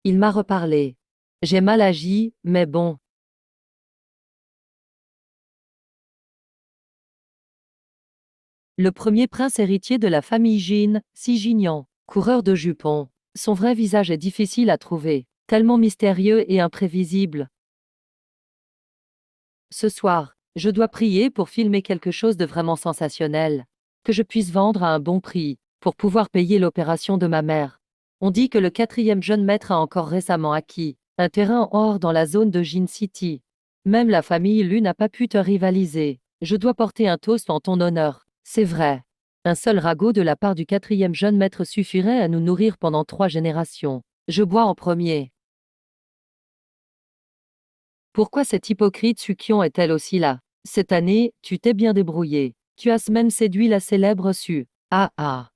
Il m'a reparlé. J'ai mal agi, mais bon. Le premier prince héritier de la famille Jin, Si Jinian, coureur de jupons. Son vrai visage est difficile à trouver, tellement mystérieux et imprévisible. Ce soir, je dois prier pour filmer quelque chose de vraiment sensationnel, que je puisse vendre à un bon prix, pour pouvoir payer l'opération de ma mère. On dit que le quatrième jeune maître a encore récemment acquis un terrain or dans la zone de Jin City. Même la famille Lu n'a pas pu te rivaliser. Je dois porter un toast en ton honneur. C'est vrai. Un seul ragot de la part du quatrième jeune maître suffirait à nous nourrir pendant 3 générations. Je bois en premier. Pourquoi cette hypocrite Sukion est-elle aussi là? Cette année, tu t'es bien débrouillé. Tu as même séduit la célèbre Su. Ah ah.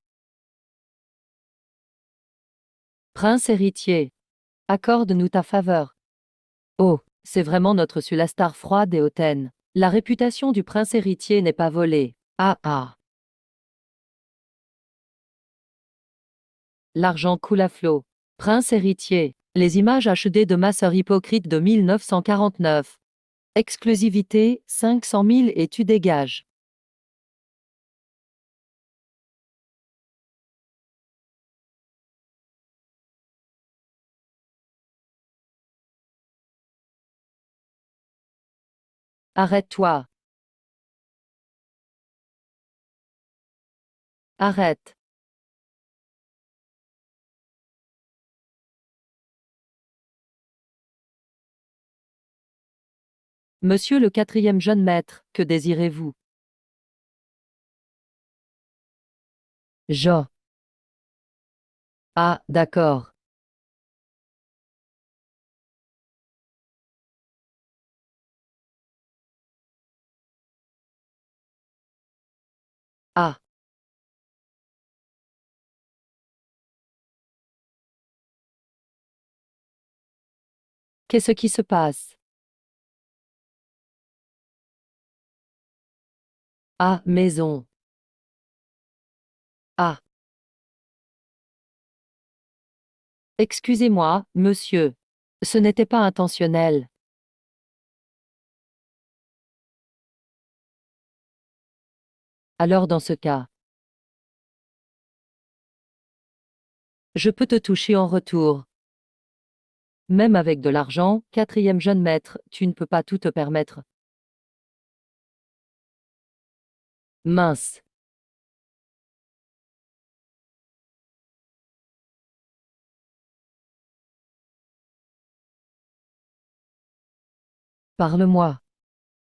Prince héritier, accorde-nous ta faveur. Oh, c'est vraiment notre Su la star froide et hautaine. La réputation du prince héritier n'est pas volée. Ah ah. L'argent coule à flot. Prince héritier. Les images HD de ma sœur hypocrite de 1949. Exclusivité, 500 000 et tu dégages. Arrête-toi. Arrête. Monsieur le quatrième jeune maître, que désirez-vous? Jo. Ah, d'accord. Ah, qu'est-ce qui se passe? Ah, maison. Ah, excusez-moi, monsieur. Ce n'était pas intentionnel. Alors dans ce cas, je peux te toucher en retour. Même avec de l'argent, quatrième jeune maître, tu ne peux pas tout te permettre. Mince. Parle-moi.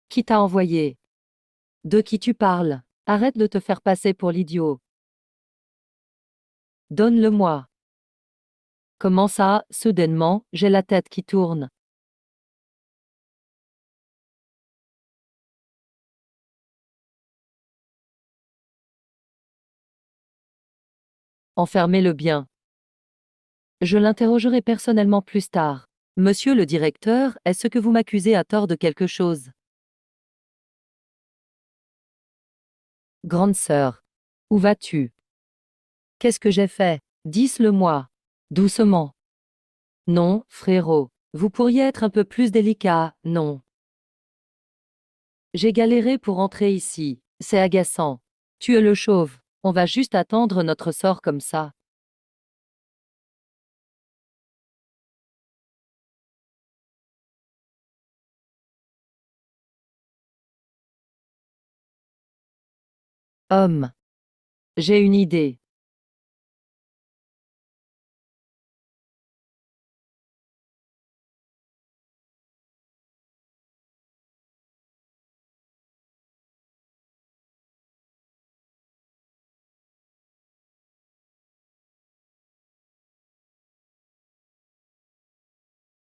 Qui t'a envoyé? De qui tu parles? Arrête de te faire passer pour l'idiot. Donne-le-moi. Comment ça, soudainement, j'ai la tête qui tourne. Enfermez-le bien. Je l'interrogerai personnellement plus tard. Monsieur le directeur, est-ce que vous m'accusez à tort de quelque chose? Grande sœur. Où vas-tu? Qu'est-ce que j'ai fait? Dis-le-moi. Doucement. Non, frérot. Vous pourriez être un peu plus délicat, non. J'ai galéré pour entrer ici. C'est agaçant. Tu es le chauve. On va juste attendre notre sort comme ça. Homme. J'ai une idée.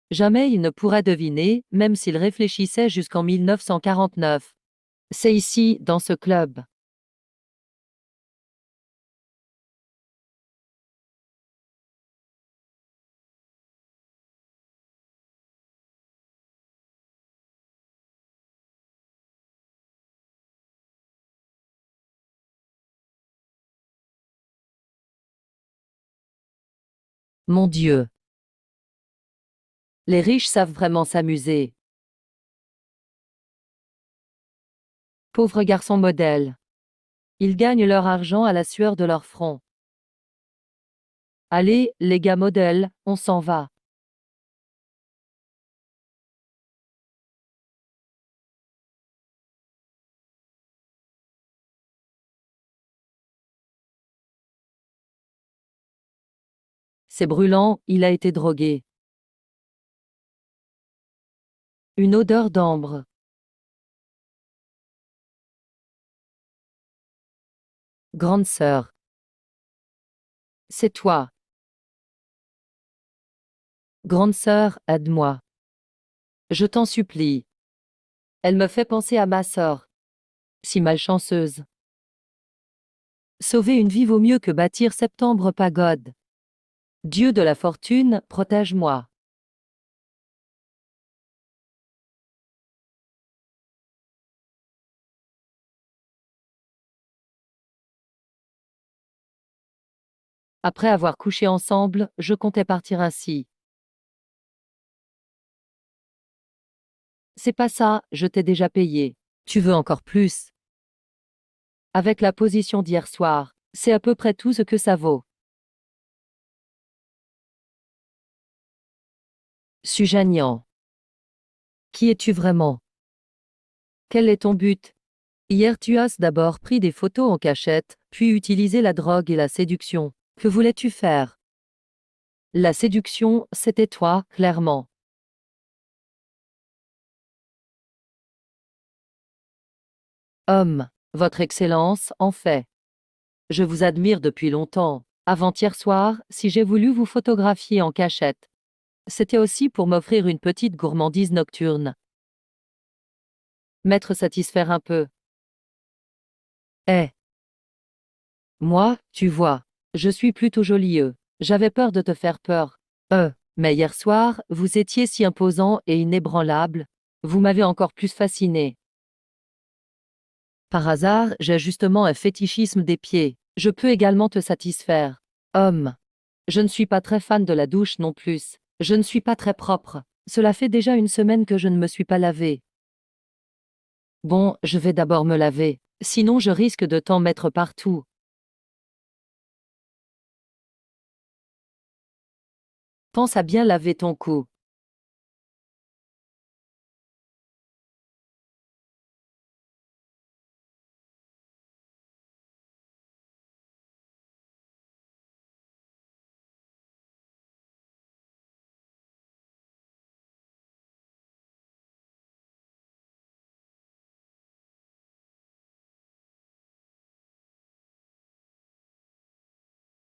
Jamais il ne pourra deviner, même s'il réfléchissait jusqu'en 1949. C'est ici, dans ce club. Mon Dieu. Les riches savent vraiment s'amuser. Pauvres garçons modèles. Ils gagnent leur argent à la sueur de leur front. Allez, les gars modèles, on s'en va. C'est brûlant, il a été drogué. Une odeur d'ambre. Grande sœur. C'est toi. Grande sœur, aide-moi. Je t'en supplie. Elle me fait penser à ma sœur. Si malchanceuse. Sauver une vie vaut mieux que bâtir Septembre pagode. Dieu de la fortune, protège-moi. Après avoir couché ensemble, je comptais partir ainsi. C'est pas ça, je t'ai déjà payé. Tu veux encore plus? Avec la position d'hier soir, c'est à peu près tout ce que ça vaut. Suis-je gnangnan. Qui es-tu vraiment? Quel est ton but? Hier tu as d'abord pris des photos en cachette, puis utilisé la drogue et la séduction. Que voulais-tu faire? La séduction, c'était toi, clairement. Homme, Votre Excellence, en fait. Je vous admire depuis longtemps. Avant-hier soir, si j'ai voulu vous photographier en cachette, c'était aussi pour m'offrir une petite gourmandise nocturne. M'être satisfaire un peu. Eh, moi, tu vois, je suis plutôt jolieux. J'avais peur de te faire peur. Mais hier soir, vous étiez si imposant et inébranlable. Vous m'avez encore plus fasciné. Par hasard, j'ai justement un fétichisme des pieds. Je peux également te satisfaire. Homme. Je ne suis pas très fan de la douche non plus. Je ne suis pas très propre. Cela fait déjà une semaine que je ne me suis pas lavé. Bon, je vais d'abord me laver. Sinon je risque de t'en mettre partout. Pense à bien laver ton cou.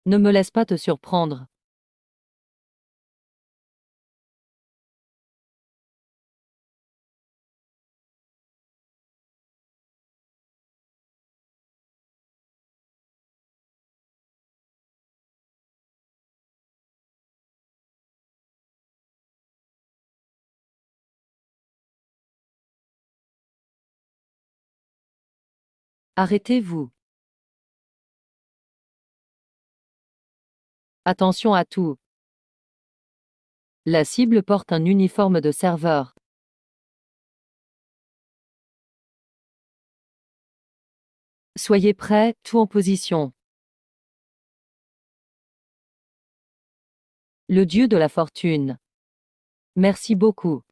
Ne me laisse pas te surprendre. Arrêtez-vous. Attention à tout. La cible porte un uniforme de serveur. Soyez prêts, tout en position. Le dieu de la fortune. Merci beaucoup.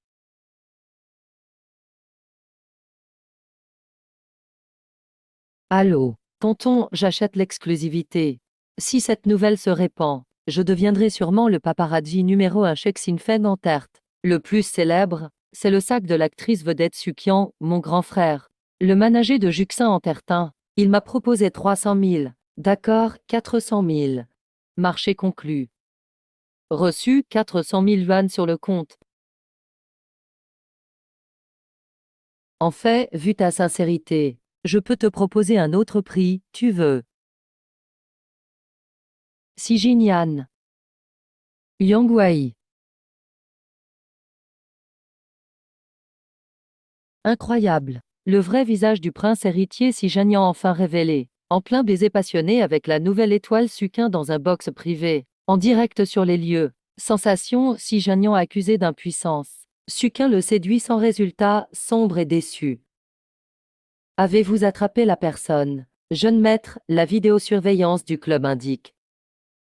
Allô, tonton, j'achète l'exclusivité. Si cette nouvelle se répand, je deviendrai sûrement le paparazzi numéro 1 chez Xin en tarte. Le plus célèbre, c'est le sac de l'actrice vedette Sukian, mon grand frère. Le manager de Juxin en tertin. Il m'a proposé 300 000. D'accord, 400 000. Marché conclu. Reçu 400 000 yuan sur le compte. En fait, vu ta sincérité, je peux te proposer un autre prix, tu veux. Si Jinyan. Yangwei. Incroyable. Le vrai visage du prince héritier si Janian enfin révélé. En plein baiser passionné avec la nouvelle étoile Suquin dans un box privé. En direct sur les lieux. Sensation, si Jagnan accusé d'impuissance. Suquin le séduit sans résultat, sombre et déçu. Avez-vous attrapé la personne? Jeune maître, la vidéosurveillance du club indique.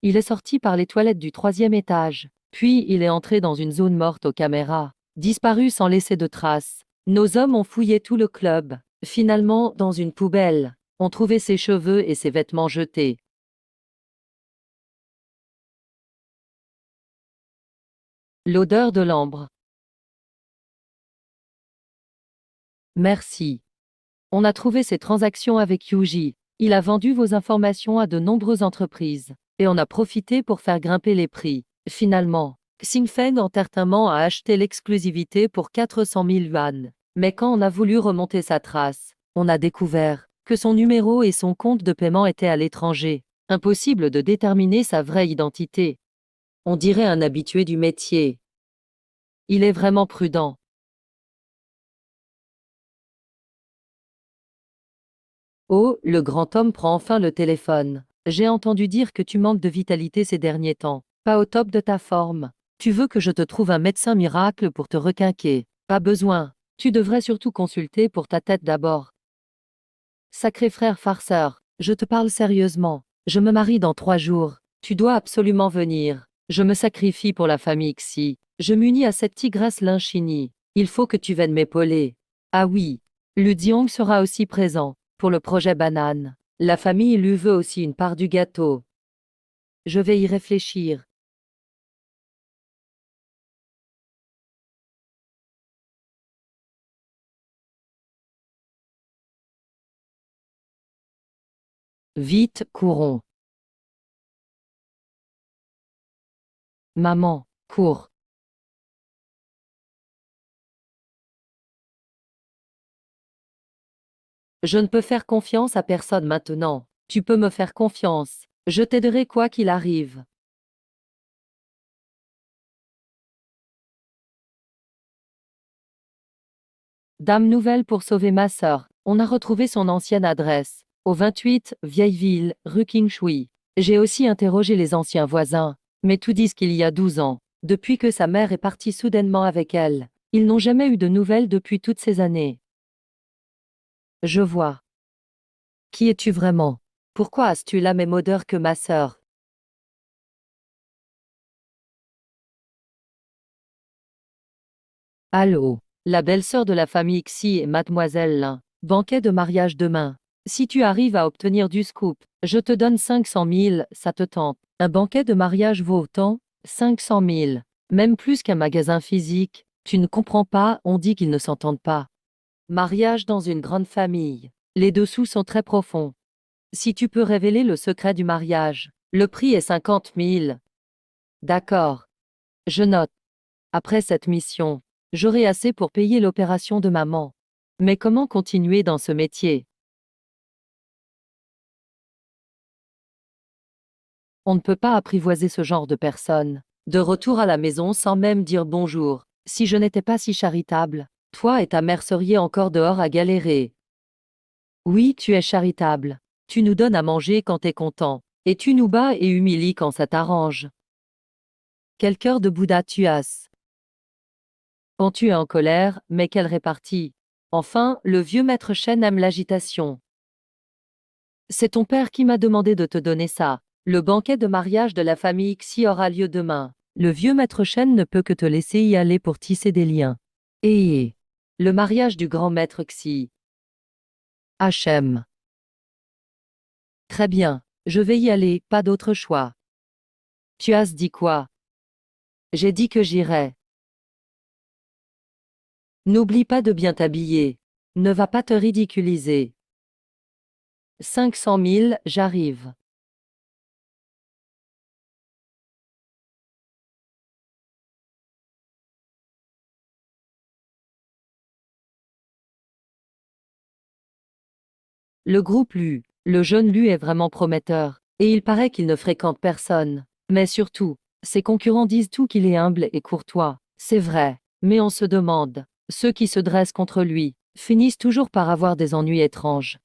Il est sorti par les toilettes du 3e étage, puis il est entré dans une zone morte aux caméras, disparu sans laisser de traces. Nos hommes ont fouillé tout le club. Finalement, dans une poubelle, on trouvait ses cheveux et ses vêtements jetés. L'odeur de l'ambre. Merci. On a trouvé ses transactions avec Yuji. Il a vendu vos informations à de nombreuses entreprises. Et on a profité pour faire grimper les prix. Finalement, Xingfeng Entertainment a acheté l'exclusivité pour 400 000 yuan. Mais quand on a voulu remonter sa trace, on a découvert que son numéro et son compte de paiement étaient à l'étranger. Impossible de déterminer sa vraie identité. On dirait un habitué du métier. Il est vraiment prudent. Oh, le grand homme prend enfin le téléphone. J'ai entendu dire que tu manques de vitalité ces derniers temps. Pas au top de ta forme. Tu veux que je te trouve un médecin miracle pour te requinquer. Pas besoin. Tu devrais surtout consulter pour ta tête d'abord. Sacré frère farceur, je te parle sérieusement. Je me marie dans 3 jours. Tu dois absolument venir. Je me sacrifie pour la famille Xi. Je m'unis à cette tigresse Linchini. Il faut que tu viennes m'épauler. Ah oui. Lu Diong sera aussi présent. Pour le projet banane. La famille lui veut aussi une part du gâteau. Je vais y réfléchir. Vite, courons. Maman, cours. Je ne peux faire confiance à personne maintenant. Tu peux me faire confiance. Je t'aiderai quoi qu'il arrive. Dame nouvelle pour sauver ma sœur. On a retrouvé son ancienne adresse. Au 28, Vieille Ville, rue Qingshui. J'ai aussi interrogé les anciens voisins, mais tout disent qu'il y a 12 ans, depuis que sa mère est partie soudainement avec elle. Ils n'ont jamais eu de nouvelles depuis toutes ces années. Je vois. Qui es-tu vraiment? Pourquoi as-tu la même odeur que ma sœur? Allô? La belle-sœur de la famille Xi et mademoiselle Lin. Banquet de mariage demain. Si tu arrives à obtenir du scoop, je te donne 500 000, ça te tente. Un banquet de mariage vaut autant? 500 000. Même plus qu'un magasin physique. Tu ne comprends pas, on dit qu'ils ne s'entendent pas. Mariage dans une grande famille. Les dessous sont très profonds. Si tu peux révéler le secret du mariage, le prix est 50 000. D'accord. Je note. Après cette mission, j'aurai assez pour payer l'opération de maman. Mais comment continuer dans ce métier? On ne peut pas apprivoiser ce genre de personne. De retour à la maison sans même dire bonjour. Si je n'étais pas si charitable, toi et ta mère seriez encore dehors à galérer. Oui, tu es charitable. Tu nous donnes à manger quand t'es content. Et tu nous bats et humilies quand ça t'arrange. Quel cœur de Bouddha tu as. Quand tu es en colère, mais quelle répartie. Enfin, le vieux maître Chen aime l'agitation. C'est ton père qui m'a demandé de te donner ça. Le banquet de mariage de la famille Xi aura lieu demain. Le vieux maître Chen ne peut que te laisser y aller pour tisser des liens. Et le mariage du grand maître Xi. HM. Très bien, je vais y aller, pas d'autre choix. Tu as dit quoi? J'ai dit que j'irais. N'oublie pas de bien t'habiller. Ne va pas te ridiculiser. 500 000, j'arrive. Le groupe Lu. Le jeune Lu est vraiment prometteur, et il paraît qu'il ne fréquente personne. Mais surtout, ses concurrents disent tout qu'il est humble et courtois. C'est vrai, mais on se demande, ceux qui se dressent contre lui, finissent toujours par avoir des ennuis étranges.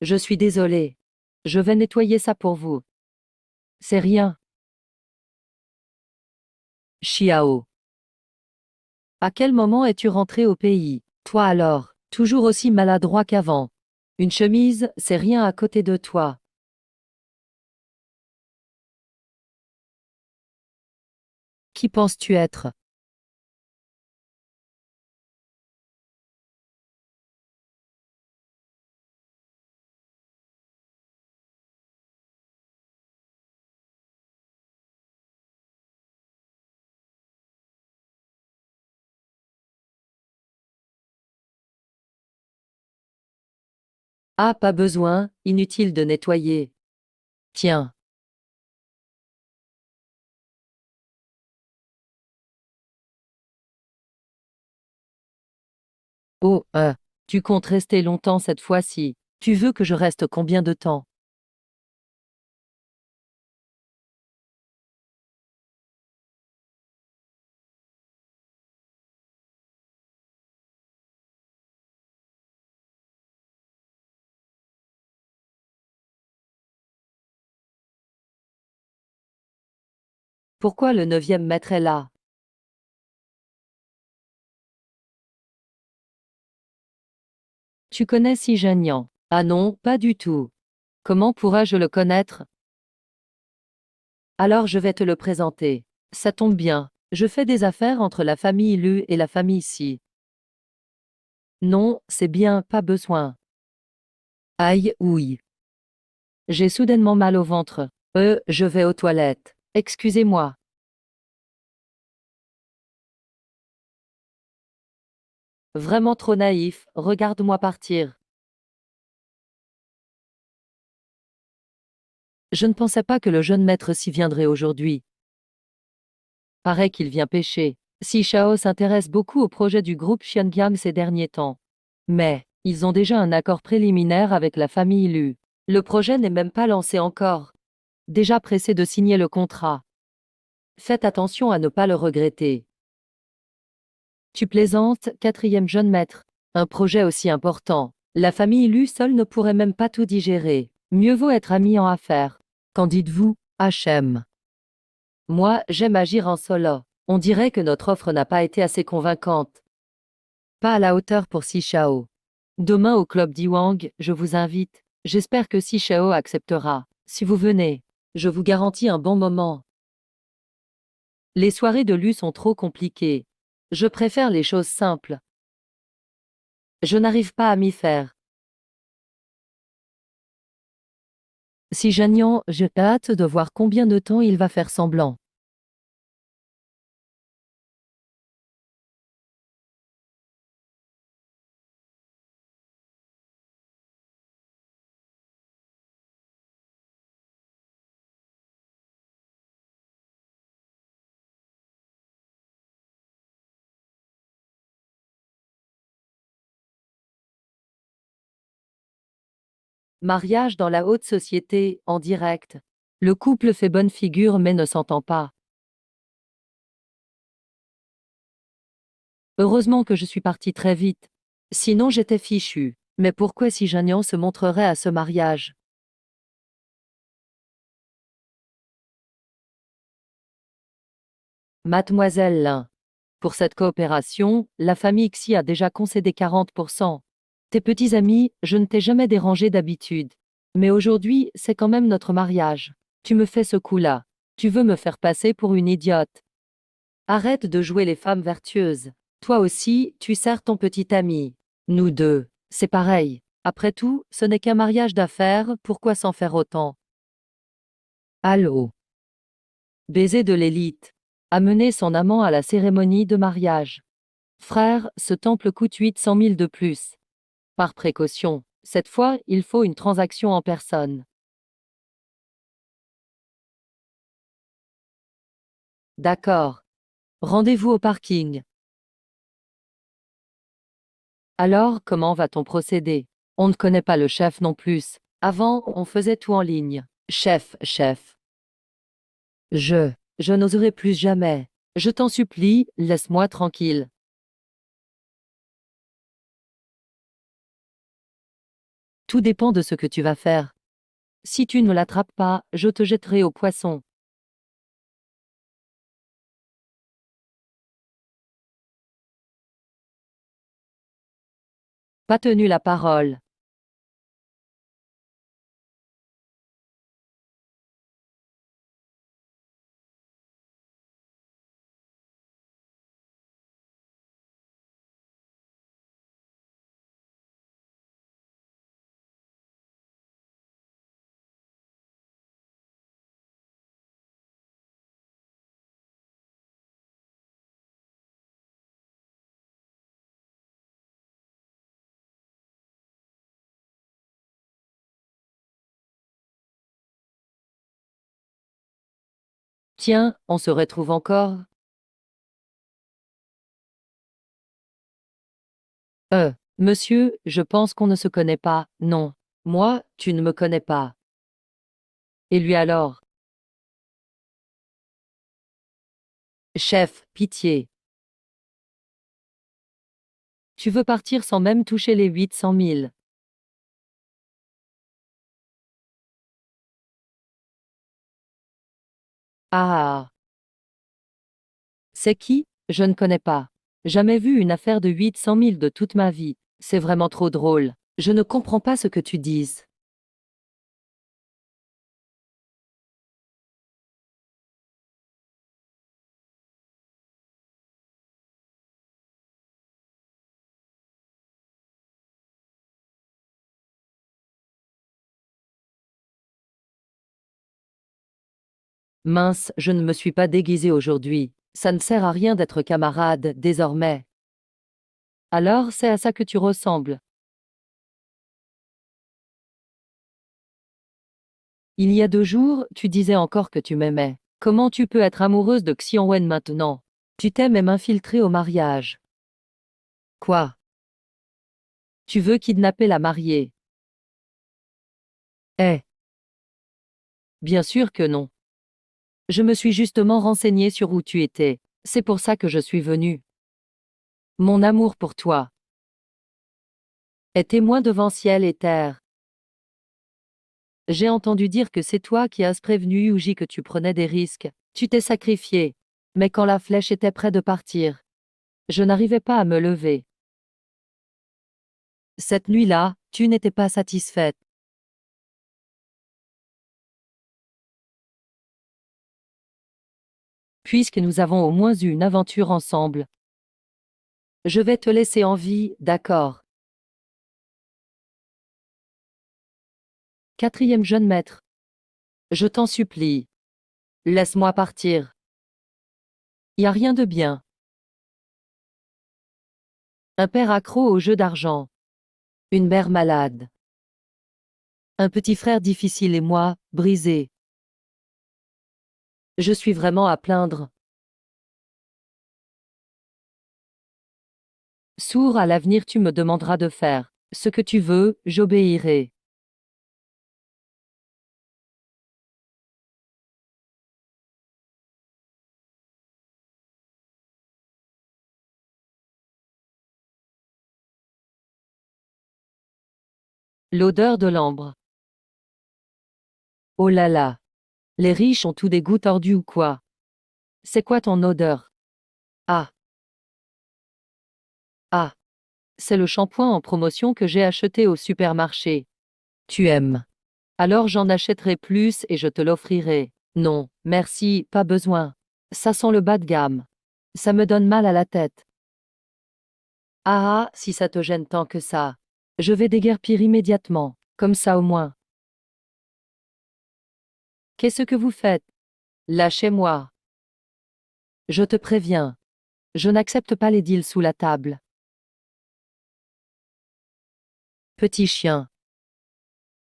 Je suis désolée. Je vais nettoyer ça pour vous. C'est rien. Xiao. À quel moment es-tu rentré au pays? Toi alors, toujours aussi maladroit qu'avant. Une chemise, c'est rien à côté de toi. Qui penses-tu être? Ah, pas besoin, inutile de nettoyer. Tiens. Oh, tu comptes rester longtemps cette fois-ci. Tu veux que je reste combien de temps? Pourquoi le neuvième maître est là? Tu connais Si Gagnan? Ah non, pas du tout. Comment pourrais-je le connaître? Alors je vais te le présenter. Ça tombe bien. Je fais des affaires entre la famille Lu et la famille Si. Non, c'est bien, pas besoin. Aïe, ouille. J'ai soudainement mal au ventre. Je vais aux toilettes. Excusez-moi. Vraiment trop naïf, regarde-moi partir. Je ne pensais pas que le jeune maître s'y viendrait aujourd'hui. Paraît qu'il vient pêcher. Si Shao s'intéresse beaucoup au projet du groupe Xiangyang ces derniers temps. Mais, ils ont déjà un accord préliminaire avec la famille Lu. Le projet n'est même pas lancé encore. Déjà pressé de signer le contrat. Faites attention à ne pas le regretter. Tu plaisantes, quatrième jeune maître. Un projet aussi important. La famille Lu seule ne pourrait même pas tout digérer. Mieux vaut être amis en affaires. Qu'en dites-vous, HM? Moi, j'aime agir en solo. On dirait que notre offre n'a pas été assez convaincante. Pas à la hauteur pour Si Shao. Demain au club d'Iwang, je vous invite. J'espère que Si Shao acceptera. Si vous venez, je vous garantis un bon moment. Les soirées de Lu sont trop compliquées. Je préfère les choses simples. Je n'arrive pas à m'y faire. Si Jagnan, j'ai hâte de voir combien de temps il va faire semblant. Mariage dans la haute société, en direct. Le couple fait bonne figure mais ne s'entend pas. Heureusement que je suis partie très vite. Sinon j'étais fichue. Mais pourquoi si Jagnan se montrerait à ce mariage? Mademoiselle Lin. Pour cette coopération, la famille Xi a déjà concédé 40%. Tes petits amis, je ne t'ai jamais dérangé d'habitude. Mais aujourd'hui, c'est quand même notre mariage. Tu me fais ce coup-là. Tu veux me faire passer pour une idiote. Arrête de jouer les femmes vertueuses. Toi aussi, tu sers ton petit ami. Nous deux, c'est pareil. Après tout, ce n'est qu'un mariage d'affaires, pourquoi s'en faire autant? Allô? Baiser de l'élite. Amener son amant à la cérémonie de mariage. Frère, ce temple coûte 800 000 de plus. Par précaution, cette fois, il faut une transaction en personne. D'accord. Rendez-vous au parking. Alors, comment va-t-on procéder? On ne connaît pas le chef non plus. Avant, on faisait tout en ligne. Chef. Je n'oserai plus jamais. Je t'en supplie, laisse-moi tranquille. Tout dépend de ce que tu vas faire. Si tu ne l'attrapes pas, je te jetterai au poisson. Pas tenu la parole. Tiens, on se retrouve encore? Monsieur, je pense qu'on ne se connaît pas, non. Moi, tu ne me connais pas. Et lui alors? Chef, pitié. Tu veux partir sans même toucher les 800 000. Ah. C'est qui? Je ne connais pas. Jamais vu une affaire de 800 000 de toute ma vie. C'est vraiment trop drôle. Je ne comprends pas ce que tu dises. Mince, je ne me suis pas déguisé aujourd'hui. Ça ne sert à rien d'être camarade, désormais. Alors, c'est à ça que tu ressembles. Il y a 2 jours, tu disais encore que tu m'aimais. Comment tu peux être amoureuse de Xianwen maintenant? Tu t'aimes et m'infiltrer au mariage. Quoi? Tu veux kidnapper la mariée? Eh, bien sûr que non. Je me suis justement renseignée sur où tu étais. C'est pour ça que je suis venue. Mon amour pour toi est témoin devant ciel et terre. J'ai entendu dire que c'est toi qui as prévenu Yuji que tu prenais des risques. Tu t'es sacrifié. Mais quand la flèche était près de partir, je n'arrivais pas à me lever. Cette nuit-là, tu n'étais pas satisfaite. Puisque nous avons au moins eu une aventure ensemble, je vais te laisser en vie, d'accord? Quatrième jeune maître. Je t'en supplie. Laisse-moi partir. Y a rien de bien. Un père accro au jeu d'argent. Une mère malade. Un petit frère difficile et moi, brisé. Je suis vraiment à plaindre. Sourd à l'avenir, tu me demanderas de faire ce que tu veux, j'obéirai. L'odeur de l'ambre. Oh là là. Les riches ont tous des goûts tordus ou quoi? C'est quoi ton odeur? Ah, ah. C'est le shampoing en promotion que j'ai acheté au supermarché. Tu aimes. Alors j'en achèterai plus et je te l'offrirai. Non, merci, pas besoin. Ça sent le bas de gamme. Ça me donne mal à la tête. Ah ah, si ça te gêne tant que ça. Je vais déguerpir immédiatement, comme ça au moins. Qu'est-ce que vous faites? Lâchez-moi. Je te préviens. Je n'accepte pas les deals sous la table. Petit chien.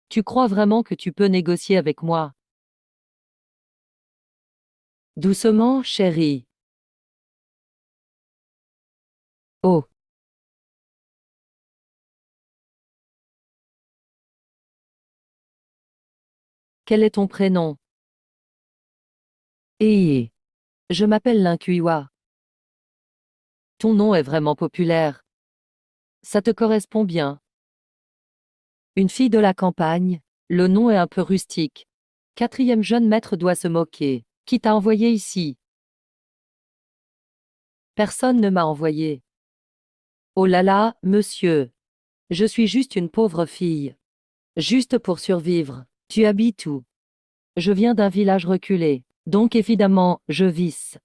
Tu crois vraiment que tu peux négocier avec moi? Doucement, chérie. Oh, quel est ton prénom? Eh, je m'appelle Linkuiwa. Ton nom est vraiment populaire. Ça te correspond bien. Une fille de la campagne. Le nom est un peu rustique. Quatrième jeune maître doit se moquer. Qui t'a envoyé ici? Personne ne m'a envoyé. Oh là là, monsieur. Je suis juste une pauvre fille. Juste pour survivre. Tu habites où? Je viens d'un village reculé. Donc évidemment, je visse.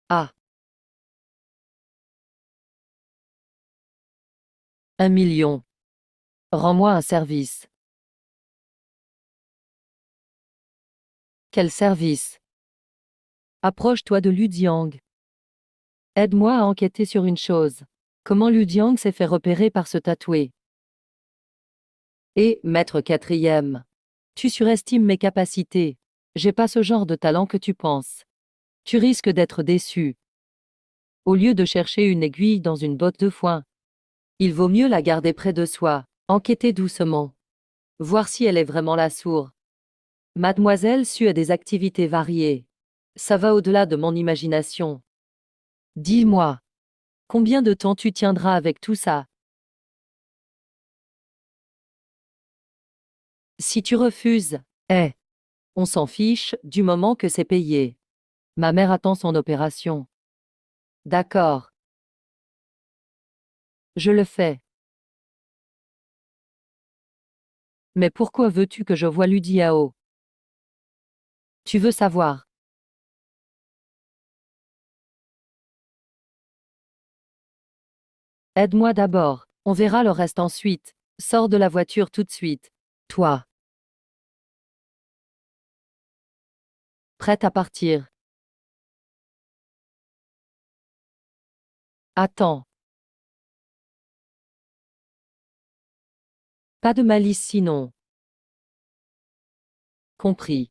Ah, 1 million. Rends-moi un service. Quel service? Approche-toi de Ludiang. Aide-moi à enquêter sur une chose. Comment Ludiang s'est fait repérer par ce tatoué? Et, maître quatrième, tu surestimes mes capacités. J'ai pas ce genre de talent que tu penses. Tu risques d'être déçu. Au lieu de chercher une aiguille dans une botte de foin, il vaut mieux la garder près de soi, enquêter doucement. Voir si elle est vraiment la sourde. Mademoiselle Su a des activités variées. Ça va au-delà de mon imagination. Dis-moi, combien de temps tu tiendras avec tout ça? Si tu refuses, on s'en fiche du moment que c'est payé. Ma mère attend son opération. D'accord, je le fais. Mais pourquoi veux-tu que je voie Ludiao? Tu veux savoir? Aide-moi d'abord, on verra le reste ensuite. Sors de la voiture tout de suite. Toi, prête à partir? Attends, pas de malice sinon. Compris.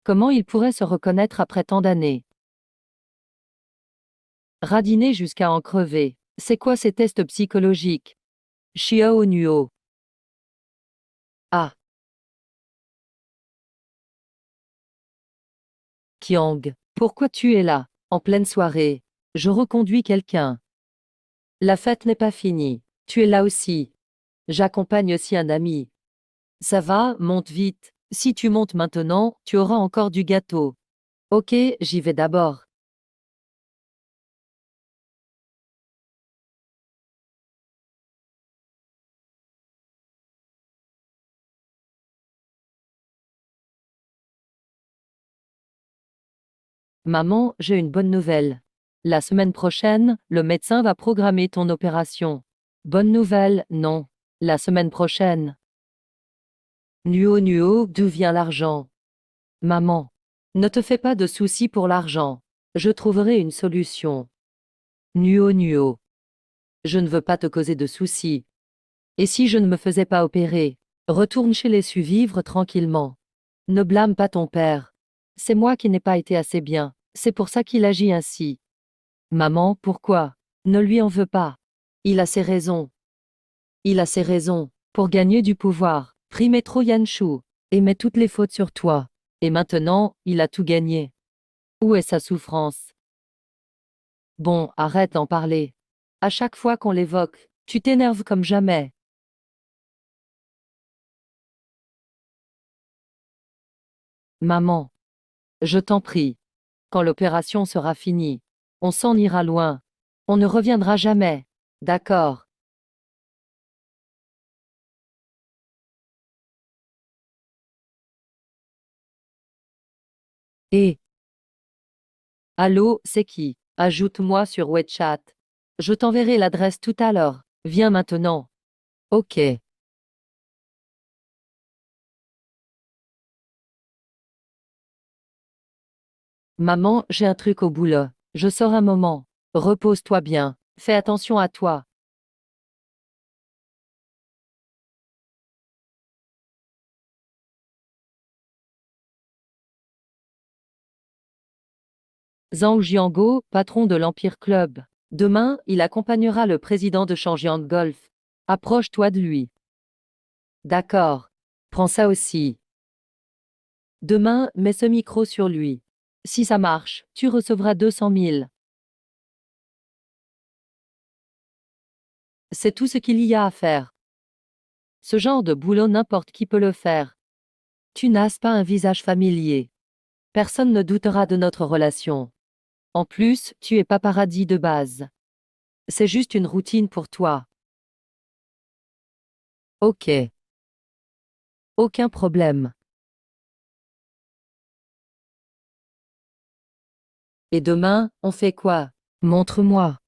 Comment il pourrait se reconnaître après tant d'années? Radiner jusqu'à en crever. C'est quoi ces tests psychologiques? Xiao Nuo. Ah, Kiang. Pourquoi tu es là, en pleine soirée? Je reconduis quelqu'un. La fête n'est pas finie. Tu es là aussi. J'accompagne aussi un ami. Ça va, monte vite. Si tu montes maintenant, tu auras encore du gâteau. Ok, j'y vais d'abord. Maman, j'ai une bonne nouvelle. La semaine prochaine, le médecin va programmer ton opération. Bonne nouvelle, non. La semaine prochaine. Nuo Nuo, d'où vient l'argent? Maman. Ne te fais pas de soucis pour l'argent. Je trouverai une solution. Nuo Nuo. Je ne veux pas te causer de soucis. Et si je ne me faisais pas opérer? Retourne chez les Su vivre tranquillement. Ne blâme pas ton père. C'est moi qui n'ai pas été assez bien. C'est pour ça qu'il agit ainsi. Maman, pourquoi? Ne lui en veux pas. Il a ses raisons. Il a ses raisons. Pour gagner du pouvoir, primer trop Yanshu. Et met toutes les fautes sur toi. Et maintenant, il a tout gagné. Où est sa souffrance? Bon, arrête d'en parler. À chaque fois qu'on l'évoque, tu t'énerves comme jamais. Maman, je t'en prie. Quand l'opération sera finie, on s'en ira loin. On ne reviendra jamais. D'accord. Et, allô, c'est qui? Ajoute-moi sur WeChat. Je t'enverrai l'adresse tout à l'heure. Viens maintenant. Ok. Maman, j'ai un truc au boulot. Je sors un moment. Repose-toi bien. Fais attention à toi. Zhang Jiango, patron de l'Empire Club. Demain, il accompagnera le président de Changjiang Golf. Approche-toi de lui. D'accord. Prends ça aussi. Demain, mets ce micro sur lui. Si ça marche, tu recevras 200 000. C'est tout ce qu'il y a à faire. Ce genre de boulot, n'importe qui peut le faire. Tu n'as pas un visage familier. Personne ne doutera de notre relation. En plus, tu es paparazzi de base. C'est juste une routine pour toi. Ok. Aucun problème. Et demain, on fait quoi? Montre-moi.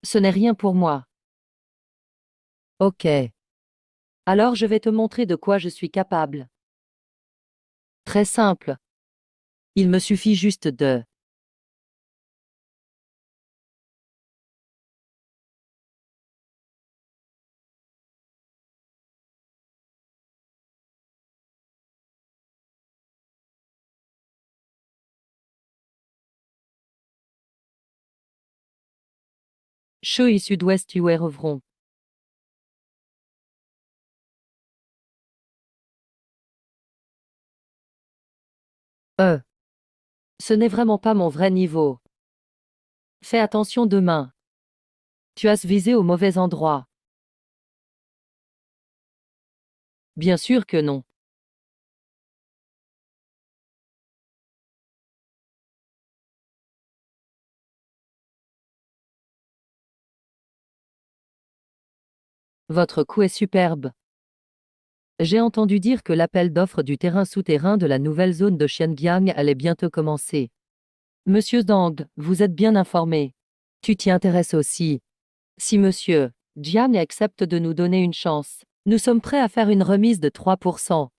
Ce n'est rien pour moi. Ok. Alors je vais te montrer de quoi je suis capable. Très simple. Il me suffit juste de... Che et sud-ouest UR revront. Ce n'est vraiment pas mon vrai niveau. Fais attention demain. Tu as visé au mauvais endroit. Bien sûr que non. Votre coup est superbe. J'ai entendu dire que l'appel d'offres du terrain souterrain de la nouvelle zone de Xiangyang allait bientôt commencer. Monsieur Zhang, vous êtes bien informé. Tu t'y intéresses aussi. Si Monsieur Jiang accepte de nous donner une chance, nous sommes prêts à faire une remise de 3%.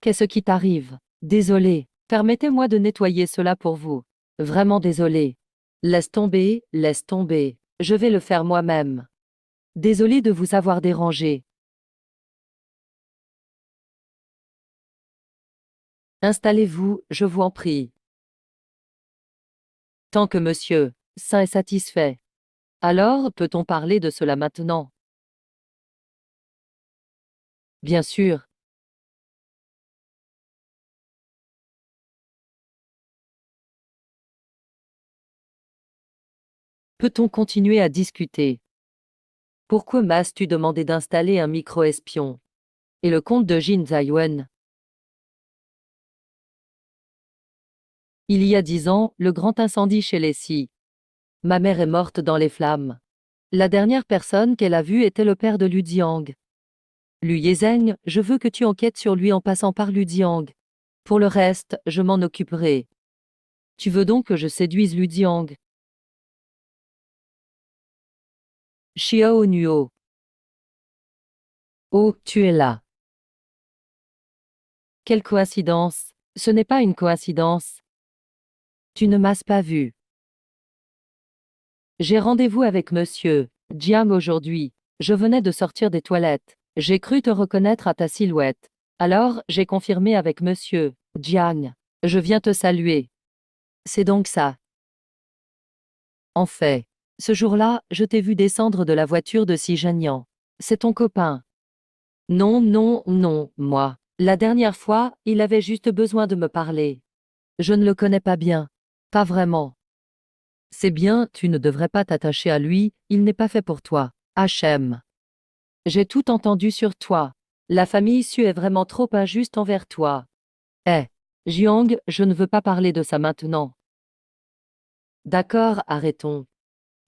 Qu'est-ce qui t'arrive? Désolé. Permettez-moi de nettoyer cela pour vous. Vraiment désolé. Laisse tomber, laisse tomber. Je vais le faire moi-même. Désolé de vous avoir dérangé. Installez-vous, je vous en prie. Tant que Monsieur Sain est satisfait. Alors, peut-on parler de cela maintenant? Bien sûr. Peut-on continuer à discuter? Pourquoi m'as-tu demandé d'installer un micro-espion? Et le comte de Jin Zayuan? Il y a 10 ans, le grand incendie chez les Si. Ma mère est morte dans les flammes. La dernière personne qu'elle a vue était le père de Lu Jiang. Lu Yezheng, je veux que tu enquêtes sur lui en passant par Lu Jiang. Pour le reste, je m'en occuperai. Tu veux donc que je séduise Lu Jiang? Xiao Nuo. Oh, tu es là. Quelle coïncidence. Ce n'est pas une coïncidence. Tu ne m'as pas vu. J'ai rendez-vous avec Monsieur Jiang aujourd'hui. Je venais de sortir des toilettes. J'ai cru te reconnaître à ta silhouette. Alors, j'ai confirmé avec Monsieur Jiang. Je viens te saluer. C'est donc ça. En fait, ce jour-là, je t'ai vu descendre de la voiture de Si Zhenyan. C'est ton copain. Non, non, non, moi. La dernière fois, il avait juste besoin de me parler. Je ne le connais pas bien. Pas vraiment. C'est bien, tu ne devrais pas t'attacher à lui, il n'est pas fait pour toi. HM. J'ai tout entendu sur toi. La famille Su est vraiment trop injuste envers toi. Eh, Jiang, je ne veux pas parler de ça maintenant. D'accord, arrêtons.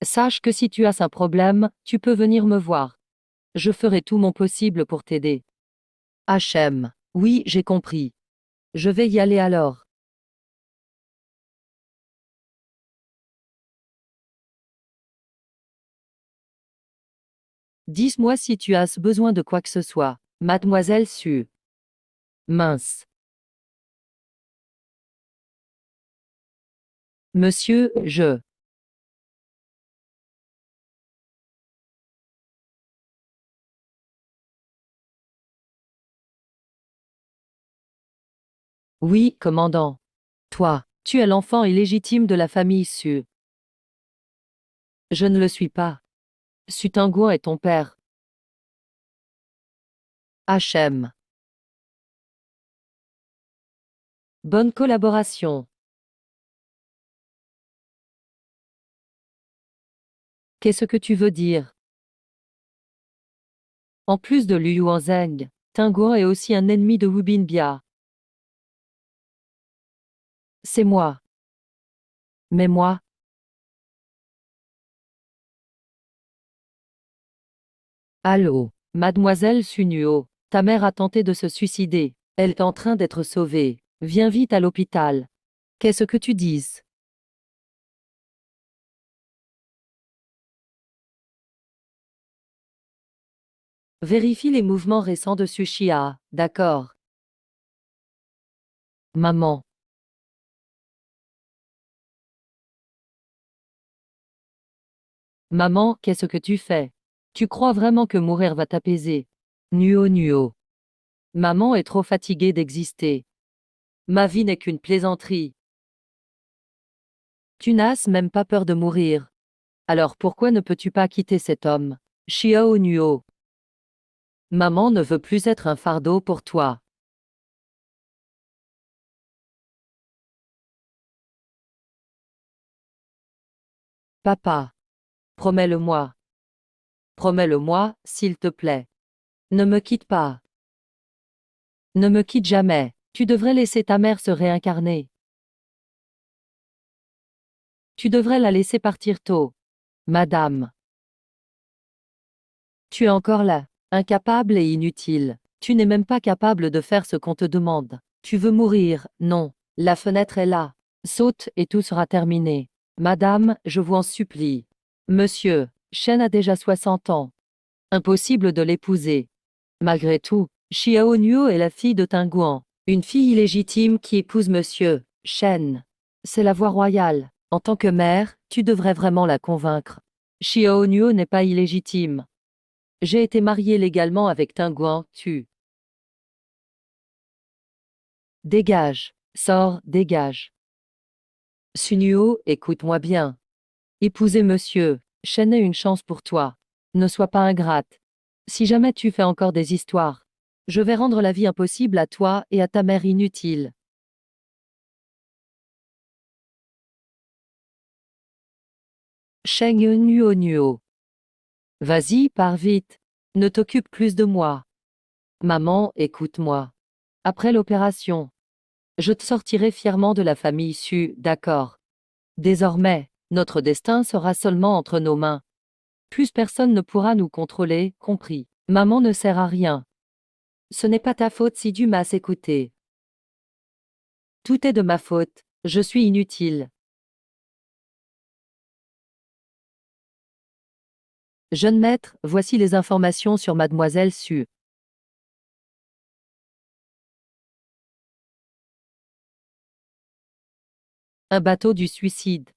Sache que si tu as un problème, tu peux venir me voir. Je ferai tout mon possible pour t'aider. HM. Oui, j'ai compris. Je vais y aller alors. Dis-moi si tu as besoin de quoi que ce soit. Mademoiselle Su. Mince. Monsieur, je. Oui, commandant. Toi, tu es l'enfant illégitime de la famille Su. Je ne le suis pas. Sutingouin est ton père. HM. Bonne collaboration. Qu'est-ce que tu veux dire? En plus de Liu Yuanzheng, Tingouin est aussi un ennemi de Wu Binbia. C'est moi. Mais moi, allô, mademoiselle Sunuo, ta mère a tenté de se suicider. Elle est en train d'être sauvée. Viens vite à l'hôpital. Qu'est-ce que tu dis? Vérifie les mouvements récents de Sushia, d'accord. Maman. Maman, qu'est-ce que tu fais? Tu crois vraiment que mourir va t'apaiser? Nuo nuo. Maman est trop fatiguée d'exister. Ma vie n'est qu'une plaisanterie. Tu n'as même pas peur de mourir. Alors pourquoi ne peux-tu pas quitter cet homme? Xiao nuo. Maman ne veut plus être un fardeau pour toi. Papa. Promets-le-moi. Promets-le-moi, s'il te plaît. Ne me quitte pas. Ne me quitte jamais. Tu devrais laisser ta mère se réincarner. Tu devrais la laisser partir tôt. Madame. Tu es encore là. Incapable et inutile. Tu n'es même pas capable de faire ce qu'on te demande. Tu veux mourir, non. La fenêtre est là. Saute et tout sera terminé. Madame, je vous en supplie. Monsieur, Shen a déjà 60 ans. Impossible de l'épouser. Malgré tout, Xiao Nuo est la fille de Tingguan, une fille illégitime qui épouse Monsieur Shen. C'est la voie royale. En tant que mère, tu devrais vraiment la convaincre. Xiao Nuo n'est pas illégitime. J'ai été mariée légalement avec Tingguan, tu. Dégage. Sors, dégage. Sunuo, écoute-moi bien. Épouser Monsieur Shen est une chance pour toi. Ne sois pas ingrate. Si jamais tu fais encore des histoires, je vais rendre la vie impossible à toi et à ta mère inutile. Sheng Nuo Nuo. Vas-y, pars vite. Ne t'occupe plus de moi. Maman, écoute-moi. Après l'opération, je te sortirai fièrement de la famille Su, d'accord. Désormais, notre destin sera seulement entre nos mains. Plus personne ne pourra nous contrôler, compris. Maman ne sert à rien. Ce n'est pas ta faute si tu m'as écouté. Tout est de ma faute, je suis inutile. Jeune maître, voici les informations sur mademoiselle Su. Un bateau du suicide.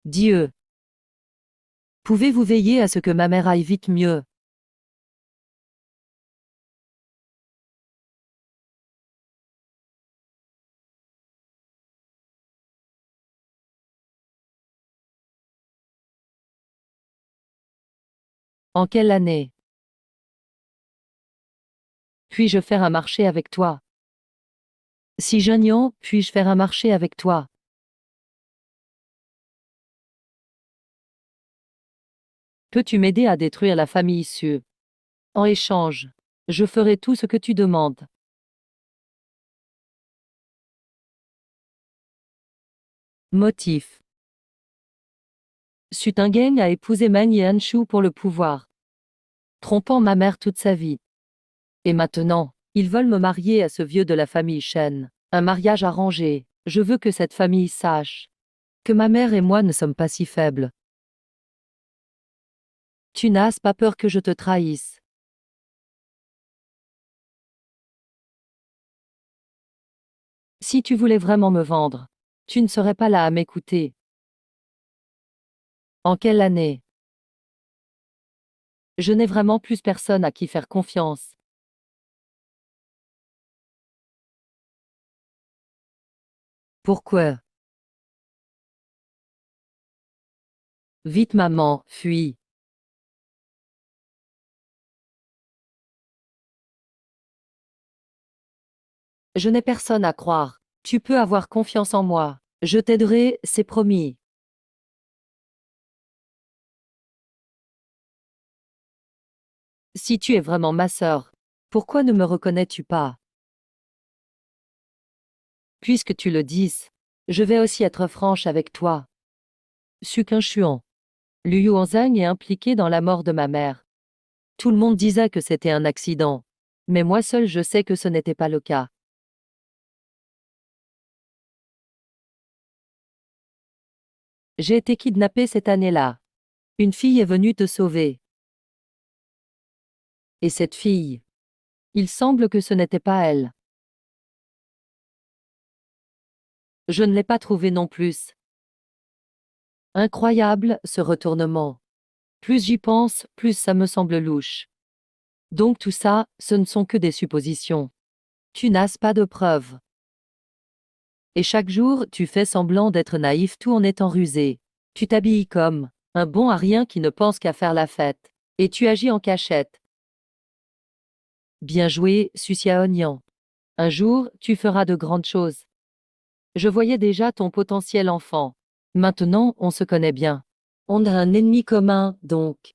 Dieu. Pouvez-vous veiller à ce que ma mère aille vite mieux? En quelle année? Puis-je faire un marché avec toi? Si Jeunion, puis-je faire un marché avec toi? Peux-tu m'aider à détruire la famille Su? En échange, je ferai tout ce que tu demandes. Motif. Su Tingeng a épousé Meng Yanshu pour le pouvoir, trompant ma mère toute sa vie. Et maintenant, ils veulent me marier à ce vieux de la famille Shen. Un mariage arrangé. Je veux que cette famille sache que ma mère et moi ne sommes pas si faibles. Tu n'as pas peur que je te trahisse. Si tu voulais vraiment me vendre, tu ne serais pas là à m'écouter. En quelle année? Je n'ai vraiment plus personne à qui faire confiance. Pourquoi? Vite maman, fuis. Je n'ai personne à croire. Tu peux avoir confiance en moi. Je t'aiderai, c'est promis. Si tu es vraiment ma sœur, pourquoi ne me reconnais-tu pas? Puisque tu le dis, je vais aussi être franche avec toi. Su qu'un chuan. Liu Yuanzhang est impliqué dans la mort de ma mère. Tout le monde disait que c'était un accident. Mais moi seul je sais que ce n'était pas le cas. J'ai été kidnappée cette année-là. Une fille est venue te sauver. Et cette fille, il semble que ce n'était pas elle. Je ne l'ai pas trouvée non plus. Incroyable, ce retournement. Plus j'y pense, plus ça me semble louche. Donc tout ça, ce ne sont que des suppositions. Tu n'as pas de preuves. Et chaque jour, tu fais semblant d'être naïf tout en étant rusé. Tu t'habilles comme un bon à rien qui ne pense qu'à faire la fête. Et tu agis en cachette. Bien joué, Sucia Onyan. Un jour, tu feras de grandes choses. Je voyais déjà ton potentiel enfant. Maintenant, on se connaît bien. On a un ennemi commun, donc.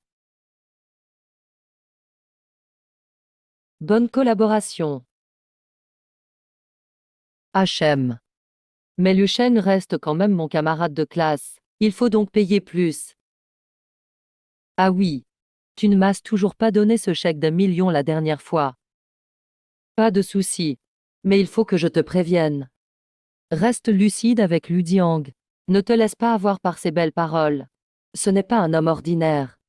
Bonne collaboration. HM. Mais Liu Shen reste quand même mon camarade de classe. Il faut donc payer plus. Ah oui. Tu ne m'as toujours pas donné ce chèque d'1 million la dernière fois. Pas de souci. Mais il faut que je te prévienne. Reste lucide avec Lu Diang. Ne te laisse pas avoir par ses belles paroles. Ce n'est pas un homme ordinaire.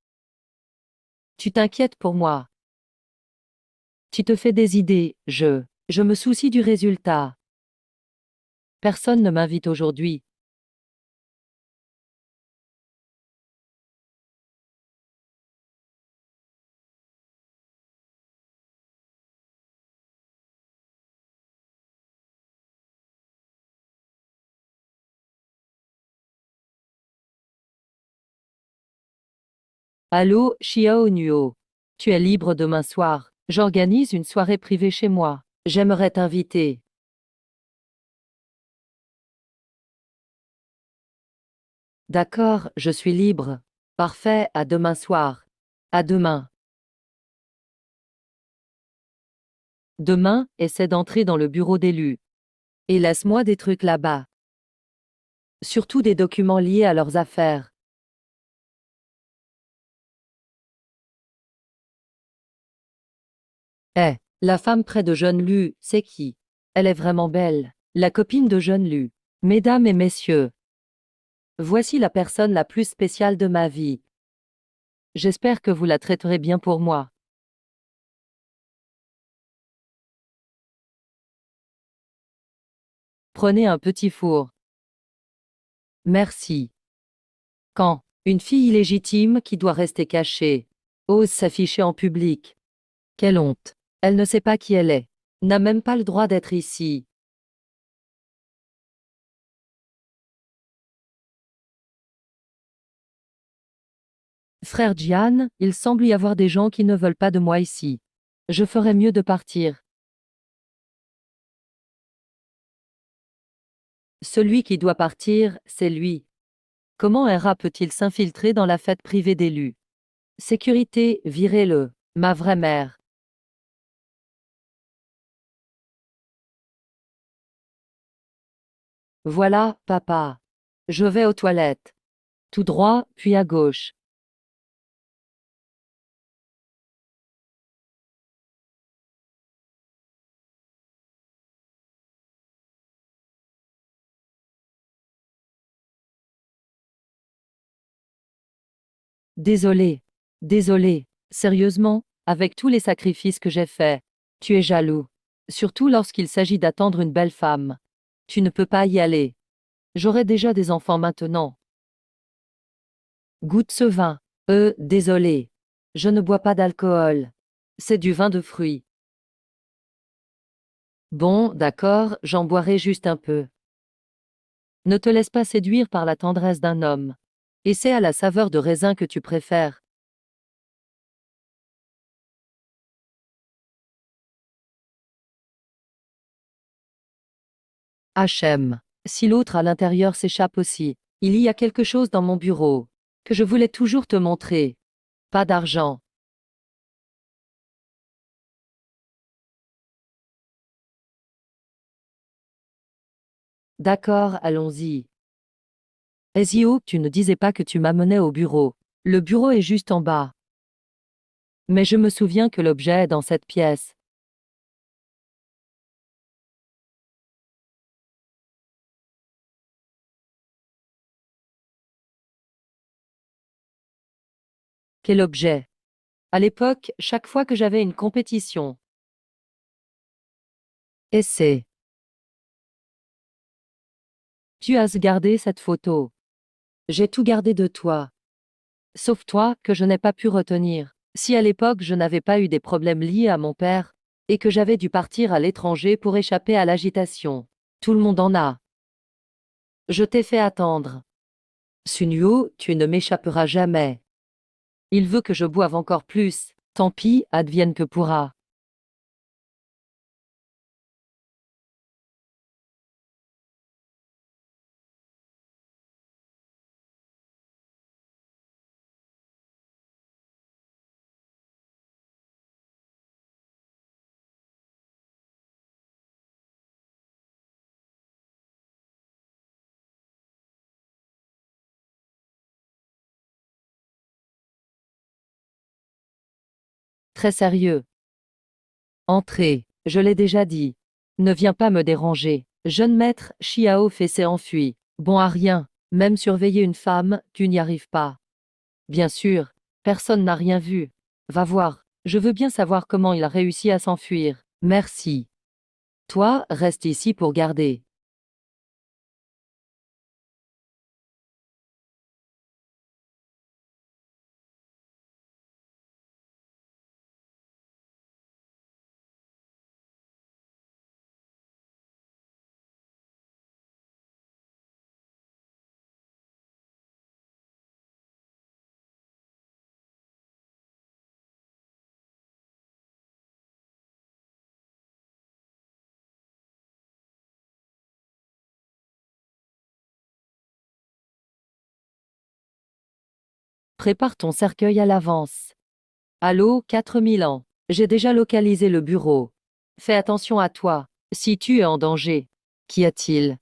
Tu t'inquiètes pour moi. Tu te fais des idées, je me soucie du résultat. Personne ne m'invite aujourd'hui. Allô, Xiao Nuo. Tu es libre demain soir. J'organise une soirée privée chez moi. J'aimerais t'inviter. D'accord, je suis libre. Parfait, à demain soir. À demain. Demain, essaie d'entrer dans le bureau d'élu. Et laisse-moi des trucs là-bas. Surtout des documents liés à leurs affaires. Eh, la femme près de Jeune Lu, c'est qui? Elle est vraiment belle. La copine de Jeune Lu. Mesdames et messieurs, voici la personne la plus spéciale de ma vie. J'espère que vous la traiterez bien pour moi. Prenez un petit four. Merci. Quand une fille illégitime qui doit rester cachée ose s'afficher en public. Quelle honte. Elle ne sait pas qui elle est. N'a même pas le droit d'être ici. Frère Jian, il semble y avoir des gens qui ne veulent pas de moi ici. Je ferais mieux de partir. Celui qui doit partir, c'est lui. Comment un rat peut-il s'infiltrer dans la fête privée d'élus? Sécurité, virez-le. Ma vraie mère. Voilà, papa. Je vais aux toilettes. Tout droit, puis à gauche. Désolé. Désolé. Sérieusement, avec tous les sacrifices que j'ai faits, tu es jaloux. Surtout lorsqu'il s'agit d'attendre une belle femme. Tu ne peux pas y aller. J'aurai déjà des enfants maintenant. Goûte ce vin. Désolé. Je ne bois pas d'alcool. C'est du vin de fruits. Bon, d'accord, j'en boirai juste un peu. Ne te laisse pas séduire par la tendresse d'un homme. Et c'est à la saveur de raisin que tu préfères. HM. Si l'autre à l'intérieur s'échappe aussi. Il y a quelque chose dans mon bureau que je voulais toujours te montrer. Pas d'argent. D'accord, allons-y. Ezio, tu ne disais pas que tu m'amenais au bureau. Le bureau est juste en bas. Mais je me souviens que l'objet est dans cette pièce. Quel objet? À l'époque, chaque fois que j'avais une compétition. Essai. Tu as gardé cette photo. J'ai tout gardé de toi. Sauf toi, que je n'ai pas pu retenir. Si à l'époque je n'avais pas eu des problèmes liés à mon père, et que j'avais dû partir à l'étranger pour échapper à l'agitation. Tout le monde en a. Je t'ai fait attendre. Sunio, tu ne m'échapperas jamais. Il veut que je boive encore plus. Tant pis, advienne que pourra. Très sérieux. Entrez, je l'ai déjà dit. Ne viens pas me déranger. Jeune maître, Chiao fait s'est enfui. Bon à rien. Même surveiller une femme, tu n'y arrives pas. Bien sûr, personne n'a rien vu. Va voir. Je veux bien savoir comment il a réussi à s'enfuir. Merci. Toi, reste ici pour garder. Prépare ton cercueil à l'avance. Allô, 4000 ans. J'ai déjà localisé le bureau. Fais attention à toi. Si tu es en danger. Qu'y a-t-il?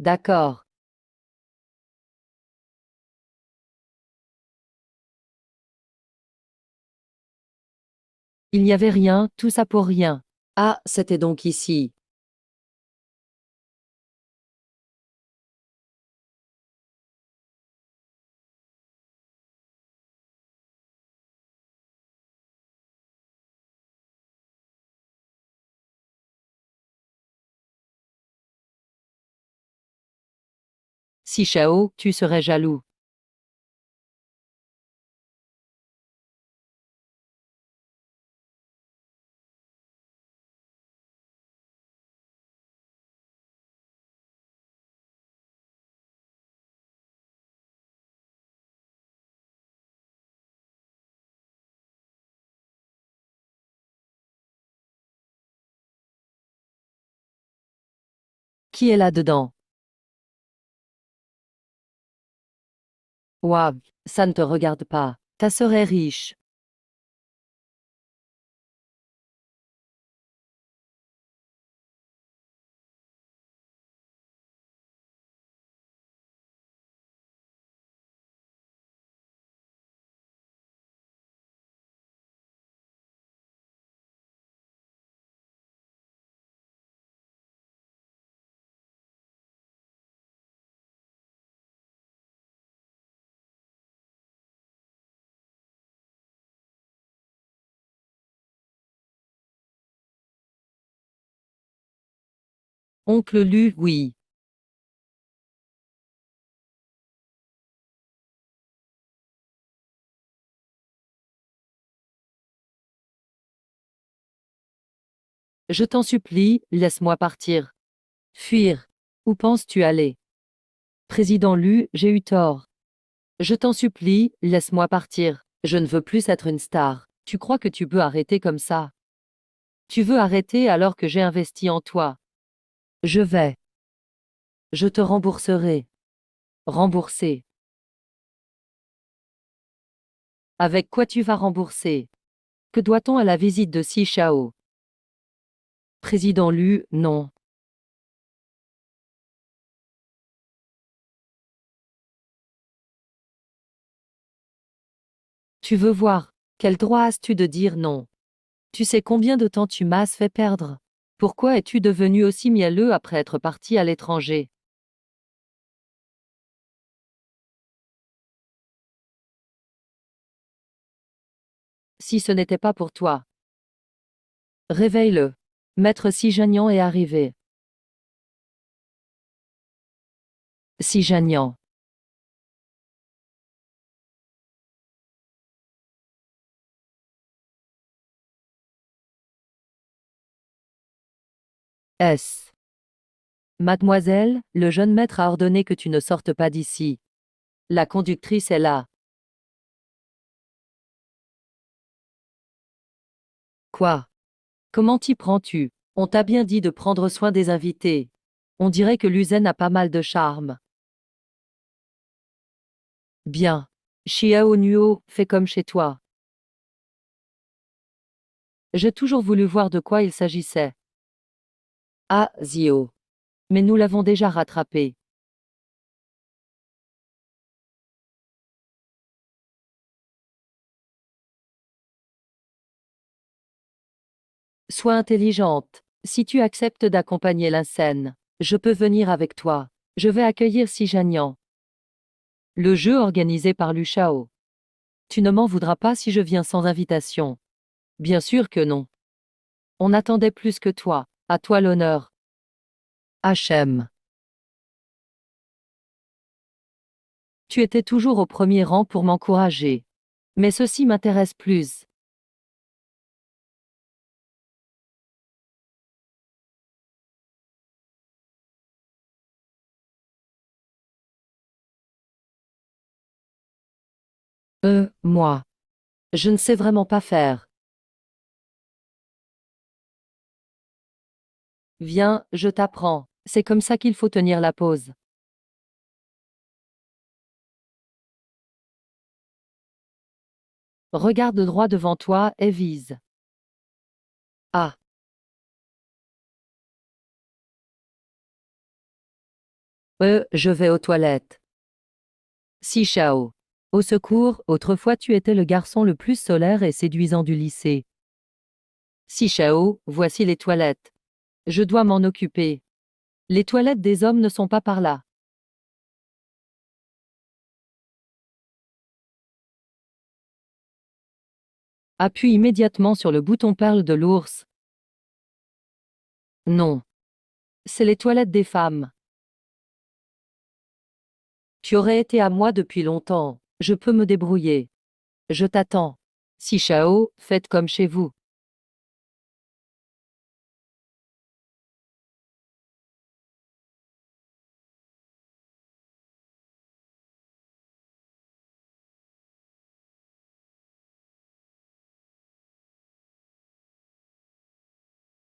D'accord. Il n'y avait rien, tout ça pour rien. Ah, c'était donc ici. Si Chao, tu serais jaloux. Qui est là-dedans? Ouah, ça ne te regarde pas. Ta sœur est riche. Oncle Lu, oui. Je t'en supplie, laisse-moi partir. Fuir. Où penses-tu aller? Président Lu, j'ai eu tort. Je t'en supplie, laisse-moi partir. Je ne veux plus être une star. Tu crois que tu peux arrêter comme ça? Tu veux arrêter alors que j'ai investi en toi. Je vais. Je te rembourserai. Rembourser. Avec quoi tu vas rembourser? Que doit-on à la visite de Si Chao? Président Lu, non. Tu veux voir? Quel droit as-tu de dire non? Tu sais combien de temps tu m'as fait perdre? Pourquoi es-tu devenu aussi mielleux après être parti à l'étranger? Si ce n'était pas pour toi. Réveille-le. Maître Sijanian est arrivé. Sijanian. S. Mademoiselle, le jeune maître a ordonné que tu ne sortes pas d'ici. La conductrice est là. Quoi? Comment t'y prends-tu? On t'a bien dit de prendre soin des invités. On dirait que Luzen a pas mal de charme. Bien. Xiao Nuo, fais comme chez toi. J'ai toujours voulu voir de quoi il s'agissait. Ah, Zio. Mais nous l'avons déjà rattrapé. Sois intelligente. Si tu acceptes d'accompagner l'inscène, je peux venir avec toi. Je vais accueillir Sijanian. Le jeu organisé par Luchao. Tu ne m'en voudras pas si je viens sans invitation. Bien sûr que non. On attendait plus que toi. À toi l'honneur. HM. Tu étais toujours au premier rang pour m'encourager. Mais ceci m'intéresse plus. Moi. Je ne sais vraiment pas faire. Viens, je t'apprends. C'est comme ça qu'il faut tenir la pose. Regarde droit devant toi et vise. Ah. Je vais aux toilettes. Si Chao. Au secours, autrefois tu étais le garçon le plus solaire et séduisant du lycée. Si Chao, voici les toilettes. Je dois m'en occuper. Les toilettes des hommes ne sont pas par là. Appuie immédiatement sur le bouton perle de l'ours. Non. C'est les toilettes des femmes. Tu aurais été à moi depuis longtemps. Je peux me débrouiller. Je t'attends. Si Chao, faites comme chez vous.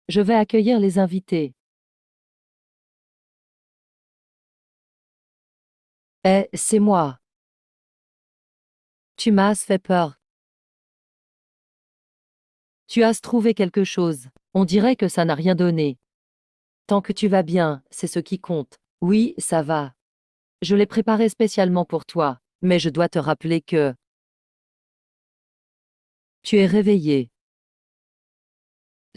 Je vais accueillir les invités. C'est moi. Tu m'as fait peur. Tu as trouvé quelque chose. On dirait que ça n'a rien donné. Tant que tu vas bien, c'est ce qui compte. Oui, ça va. Je l'ai préparé spécialement pour toi, mais je dois te rappeler que tu es réveillé.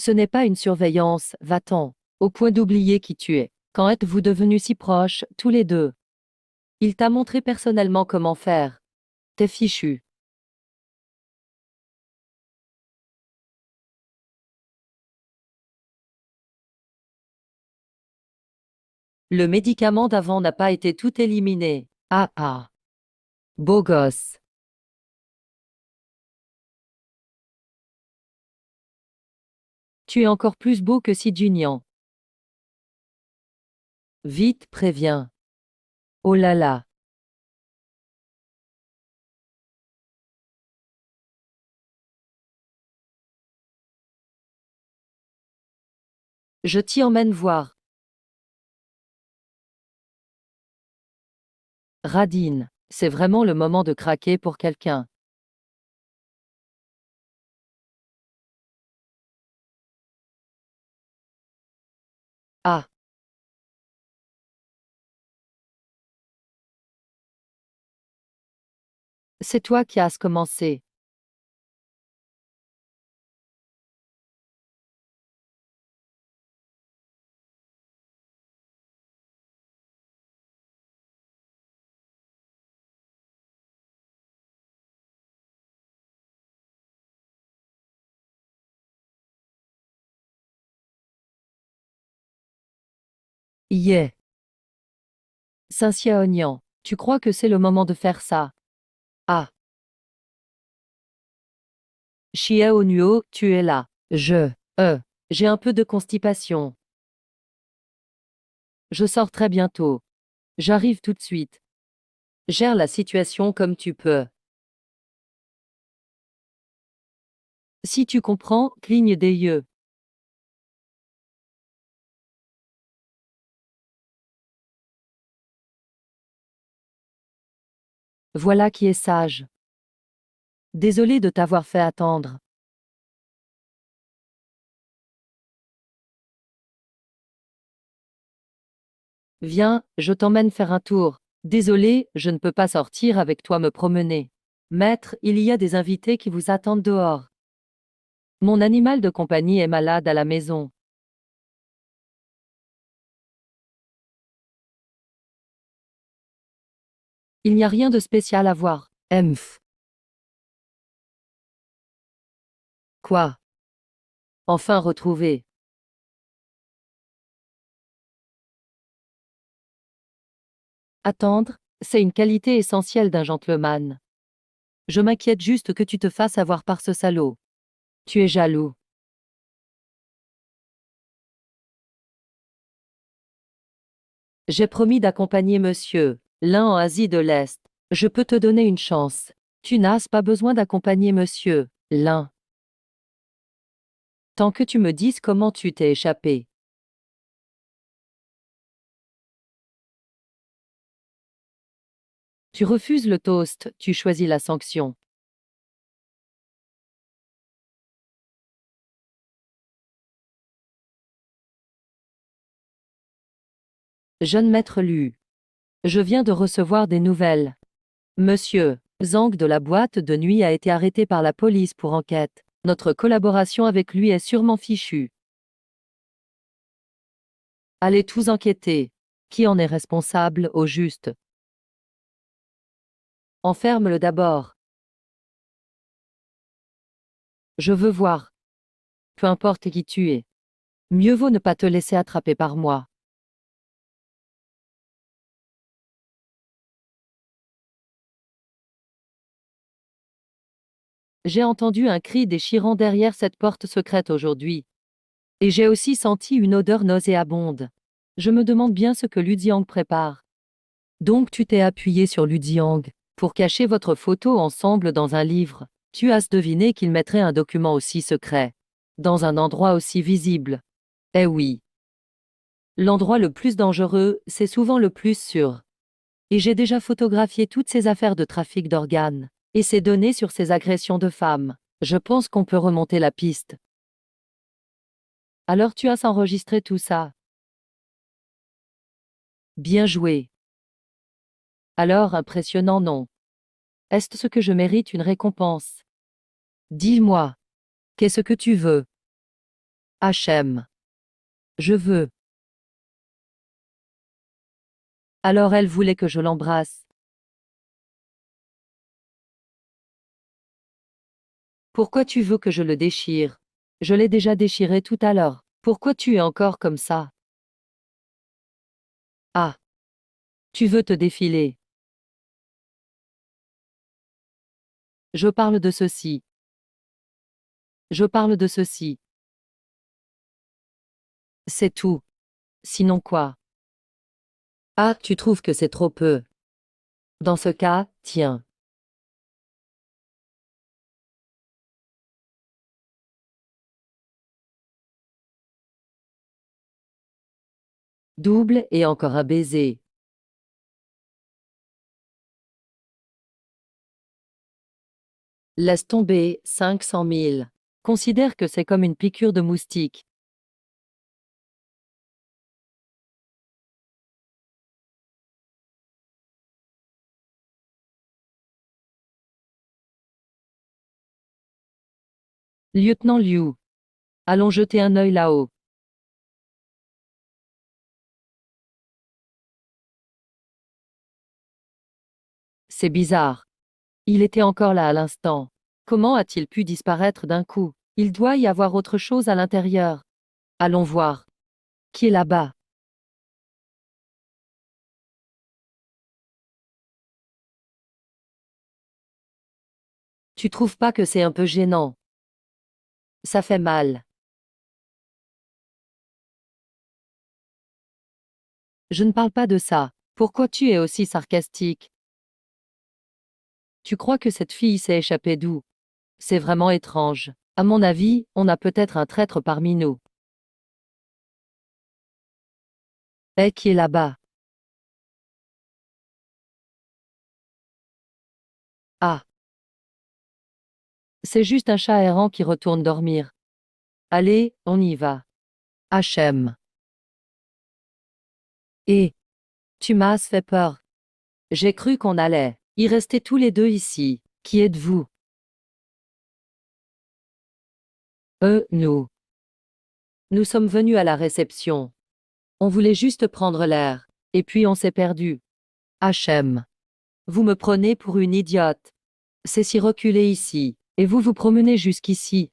Ce n'est pas une surveillance, va-t'en. Au point d'oublier qui tu es. Quand êtes-vous devenus si proches, tous les deux? Il t'a montré personnellement comment faire. T'es fichu. Le médicament d'avant n'a pas été tout éliminé. Ah ah. Beau gosse. Tu es encore plus beau que Sid Junian. Vite, préviens. Oh là là. Je t'y emmène voir. Radine. C'est vraiment le moment de craquer pour quelqu'un. Ah, c'est toi qui as commencé. Yeah. Saint-Cia-Ognan. Tu crois que c'est le moment de faire ça? Ah. Chia Onuo, tu es là. J'ai un peu de constipation. Je sors très bientôt. J'arrive tout de suite. Gère la situation comme tu peux. Si tu comprends, cligne des yeux. Voilà qui est sage. Désolé de t'avoir fait attendre. Viens, je t'emmène faire un tour. Désolé, je ne peux pas sortir avec toi me promener. Maître, il y a des invités qui vous attendent dehors. Mon animal de compagnie est malade à la maison. Il n'y a rien de spécial à voir. Emph. Quoi? Enfin retrouvé. Attendre, c'est une qualité essentielle d'un gentleman. Je m'inquiète juste que tu te fasses avoir par ce salaud. Tu es jaloux. J'ai promis d'accompagner monsieur, l'un en Asie de l'Est. Je peux te donner une chance. Tu n'as pas besoin d'accompagner monsieur, l'un. Tant que tu me dises comment tu t'es échappé. Tu refuses le toast, tu choisis la sanction. Jeune maître Lu. Je viens de recevoir des nouvelles. Monsieur Zhang de la boîte de nuit a été arrêté par la police pour enquête. Notre collaboration avec lui est sûrement fichue. Allez tous enquêter. Qui en est responsable, au juste? Enferme-le d'abord. Je veux voir. Peu importe qui tu es. Mieux vaut ne pas te laisser attraper par moi. J'ai entendu un cri déchirant derrière cette porte secrète aujourd'hui. Et j'ai aussi senti une odeur nauséabonde. Je me demande bien ce que Ludiang prépare. Donc tu t'es appuyé sur Ludiang pour cacher votre photo ensemble dans un livre. Tu as deviné qu'il mettrait un document aussi secret dans un endroit aussi visible. Eh oui. L'endroit le plus dangereux, c'est souvent le plus sûr. Et j'ai déjà photographié toutes ces affaires de trafic d'organes et ces données sur ces agressions de femmes. Je pense qu'on peut remonter la piste. Alors tu as enregistré tout ça. Bien joué. Alors impressionnant non. Est-ce ce que je mérite une récompense? Dis-moi. Qu'est-ce que tu veux? HM. Je veux. Alors elle voulait que je l'embrasse. Pourquoi tu veux que je le déchire? Je l'ai déjà déchiré tout à l'heure. Pourquoi tu es encore comme ça? Tu veux te défiler. Je parle de ceci. Je parle de ceci. C'est tout. Sinon quoi? Ah, tu trouves que c'est trop peu. Dans ce cas, tiens. Double et encore un baiser. Laisse tomber, 500 000. Considère que c'est comme une piqûre de moustique. Lieutenant Liu. Allons jeter un œil là-haut. C'est bizarre. Il était encore là à l'instant. Comment a-t-il pu disparaître d'un coup? Il doit y avoir autre chose à l'intérieur. Allons voir. Qui est là-bas? Tu trouves pas que c'est un peu gênant? Ça fait mal. Je ne parle pas de ça. Pourquoi tu es aussi sarcastique? Tu crois que cette fille s'est échappée d'où? C'est vraiment étrange. À mon avis, on a peut-être un traître parmi nous. Eh, qui est là-bas? Ah, c'est juste un chat errant qui retourne dormir. Allez, on y va. HM. Et, tu m'as fait peur. J'ai cru qu'on allait y rester tous les deux ici. Qui êtes-vous? Nous. Nous sommes venus à la réception. On voulait juste prendre l'air. Et puis on s'est perdu. HM. Vous me prenez pour une idiote. C'est si reculé ici. Et vous vous promenez jusqu'ici.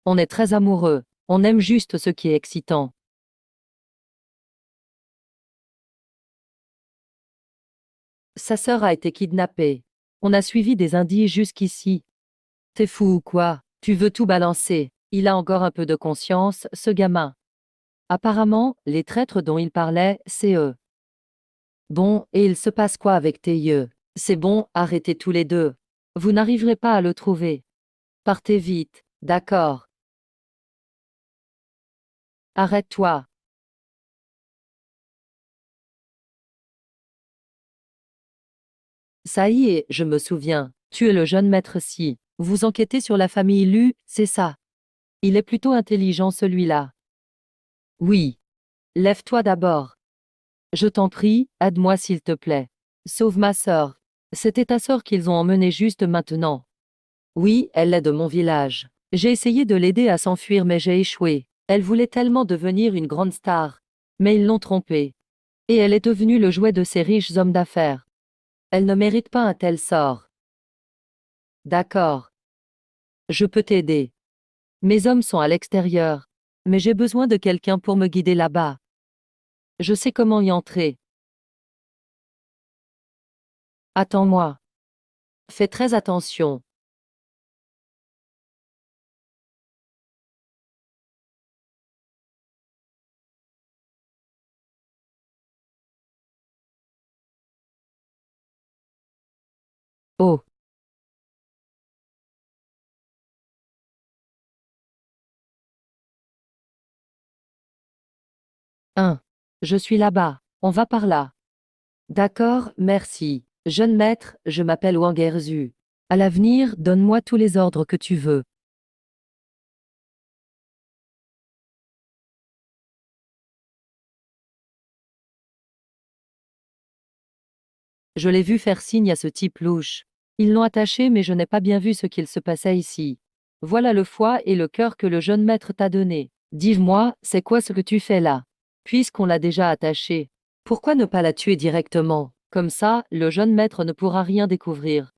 On est très amoureux. On aime juste ce qui est excitant. Sa sœur a été kidnappée. On a suivi des indices jusqu'ici. T'es fou ou quoi? Tu veux tout balancer. Il a encore un peu de conscience, ce gamin. Apparemment, les traîtres dont il parlait, c'est eux. Bon, et il se passe quoi avec tes yeux? C'est bon, arrêtez tous les deux. Vous n'arriverez pas à le trouver. Partez vite, d'accord. Arrête-toi. Ça y est, je me souviens. Tu es le jeune maître Si. Vous enquêtez sur la famille Lu, c'est ça. Il est plutôt intelligent celui-là. Oui. Lève-toi d'abord. Je t'en prie, aide-moi s'il te plaît. Sauve ma sœur. C'était ta sœur qu'ils ont emmenée juste maintenant. Oui, elle est de mon village. J'ai essayé de l'aider à s'enfuir mais j'ai échoué. Elle voulait tellement devenir une grande star. Mais ils l'ont trompée. Et elle est devenue le jouet de ces riches hommes d'affaires. Elle ne mérite pas un tel sort. D'accord. Je peux t'aider. Mes hommes sont à l'extérieur. Mais j'ai besoin de quelqu'un pour me guider là-bas. Je sais comment y entrer. Attends-moi. Fais très attention. Oh, 1. Je suis là-bas. On va par là. D'accord, merci. Jeune maître, je m'appelle Wang Erzu. À l'avenir, donne-moi tous les ordres que tu veux. Je l'ai vu faire signe à ce type louche. Ils l'ont attaché mais je n'ai pas bien vu ce qu'il se passait ici. Voilà le foie et le cœur que le jeune maître t'a donné. Dis-moi, c'est quoi ce que tu fais là? Puisqu'on l'a déjà attaché. Pourquoi ne pas la tuer directement? Comme ça, le jeune maître ne pourra rien découvrir.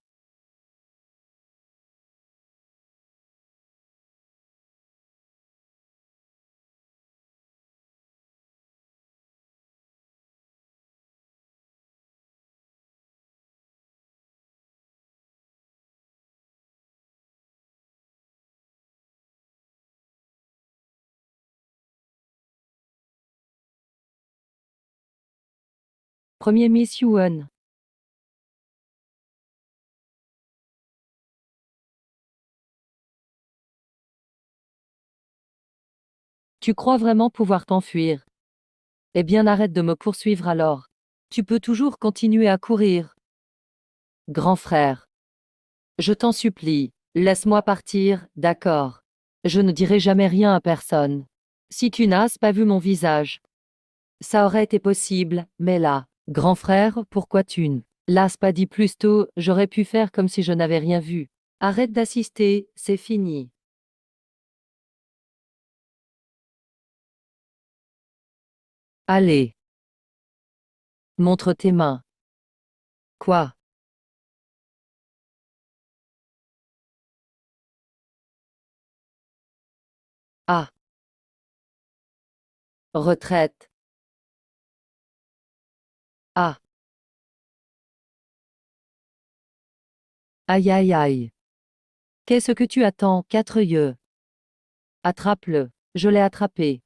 Premier Miss Yuan. Tu crois vraiment pouvoir t'enfuir? Eh bien arrête de me poursuivre alors. Tu peux toujours continuer à courir. Grand frère. Je t'en supplie, laisse-moi partir, d'accord. Je ne dirai jamais rien à personne. Si tu n'as pas vu mon visage, ça aurait été possible, mais là, grand frère, pourquoi tu ne l'as pas dit plus tôt, j'aurais pu faire comme si je n'avais rien vu. Arrête d'assister, c'est fini. Allez, montre tes mains. Quoi? Ah, retraite. Ah, aïe aïe aïe. Qu'est-ce que tu attends, quatre yeux? Attrape-le. Je l'ai attrapé.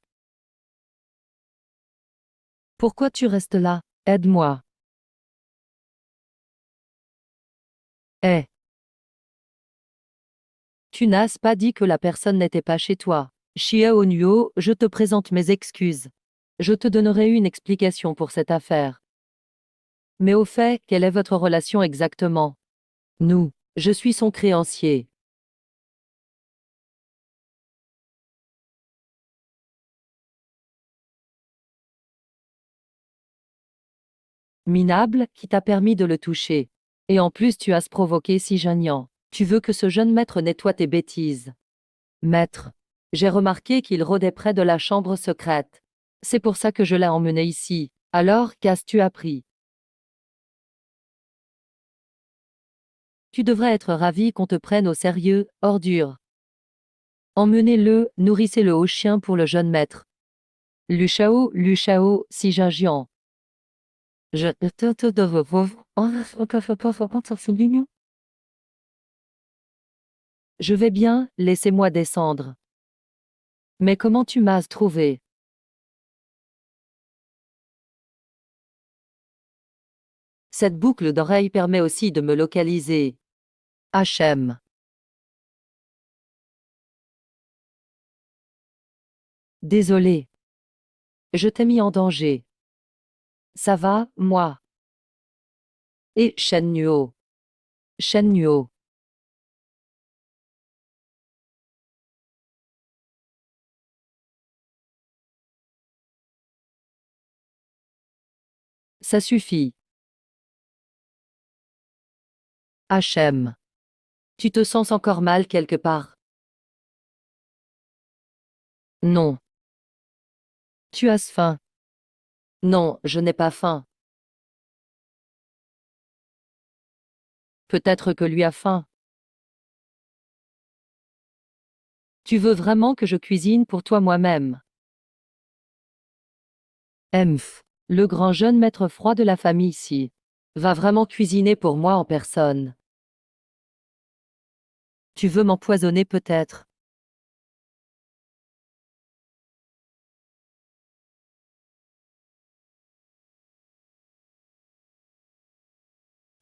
Pourquoi tu restes là? Aide-moi. Eh, tu n'as pas dit que la personne n'était pas chez toi. Xiao Nuo, je te présente mes excuses. Je te donnerai une explication pour cette affaire. Mais au fait, quelle est votre relation exactement? Nous. Je suis son créancier. Minable, qui t'a permis de le toucher. Et en plus tu as provoqué si gênant. Tu veux que ce jeune maître nettoie tes bêtises. Maître. J'ai remarqué qu'il rôdait près de la chambre secrète. C'est pour ça que je l'ai emmené ici. Alors, qu'as-tu appris? Tu devrais être ravi qu'on te prenne au sérieux, ordure. Emmenez-le, nourrissez-le au chien pour le jeune maître. Lu Shao, si Jian. Je Je vais bien, laissez-moi descendre. Mais comment tu m'as trouvé? Cette boucle d'oreille permet aussi de me localiser. HM. Désolé. Je t'ai mis en danger. Ça va, moi? Et Shen Nuo. Shen Nuo. Ça suffit. HM. Tu te sens encore mal quelque part? Non. Tu as faim? Non, je n'ai pas faim. Peut-être que lui a faim. Tu veux vraiment que je cuisine pour toi moi-même? Emph. Le grand jeune maître froid de la famille ici. Va vraiment cuisiner pour moi en personne. Tu veux m'empoisonner peut-être?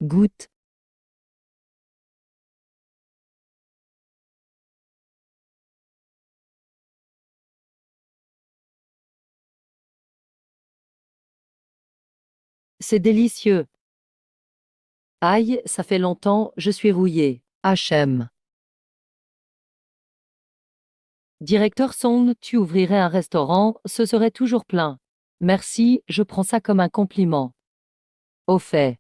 Goûte. C'est délicieux. Aïe, ça fait longtemps, je suis rouillé. HM. Directeur Song, tu ouvrirais un restaurant, ce serait toujours plein. Merci, je prends ça comme un compliment. Au fait.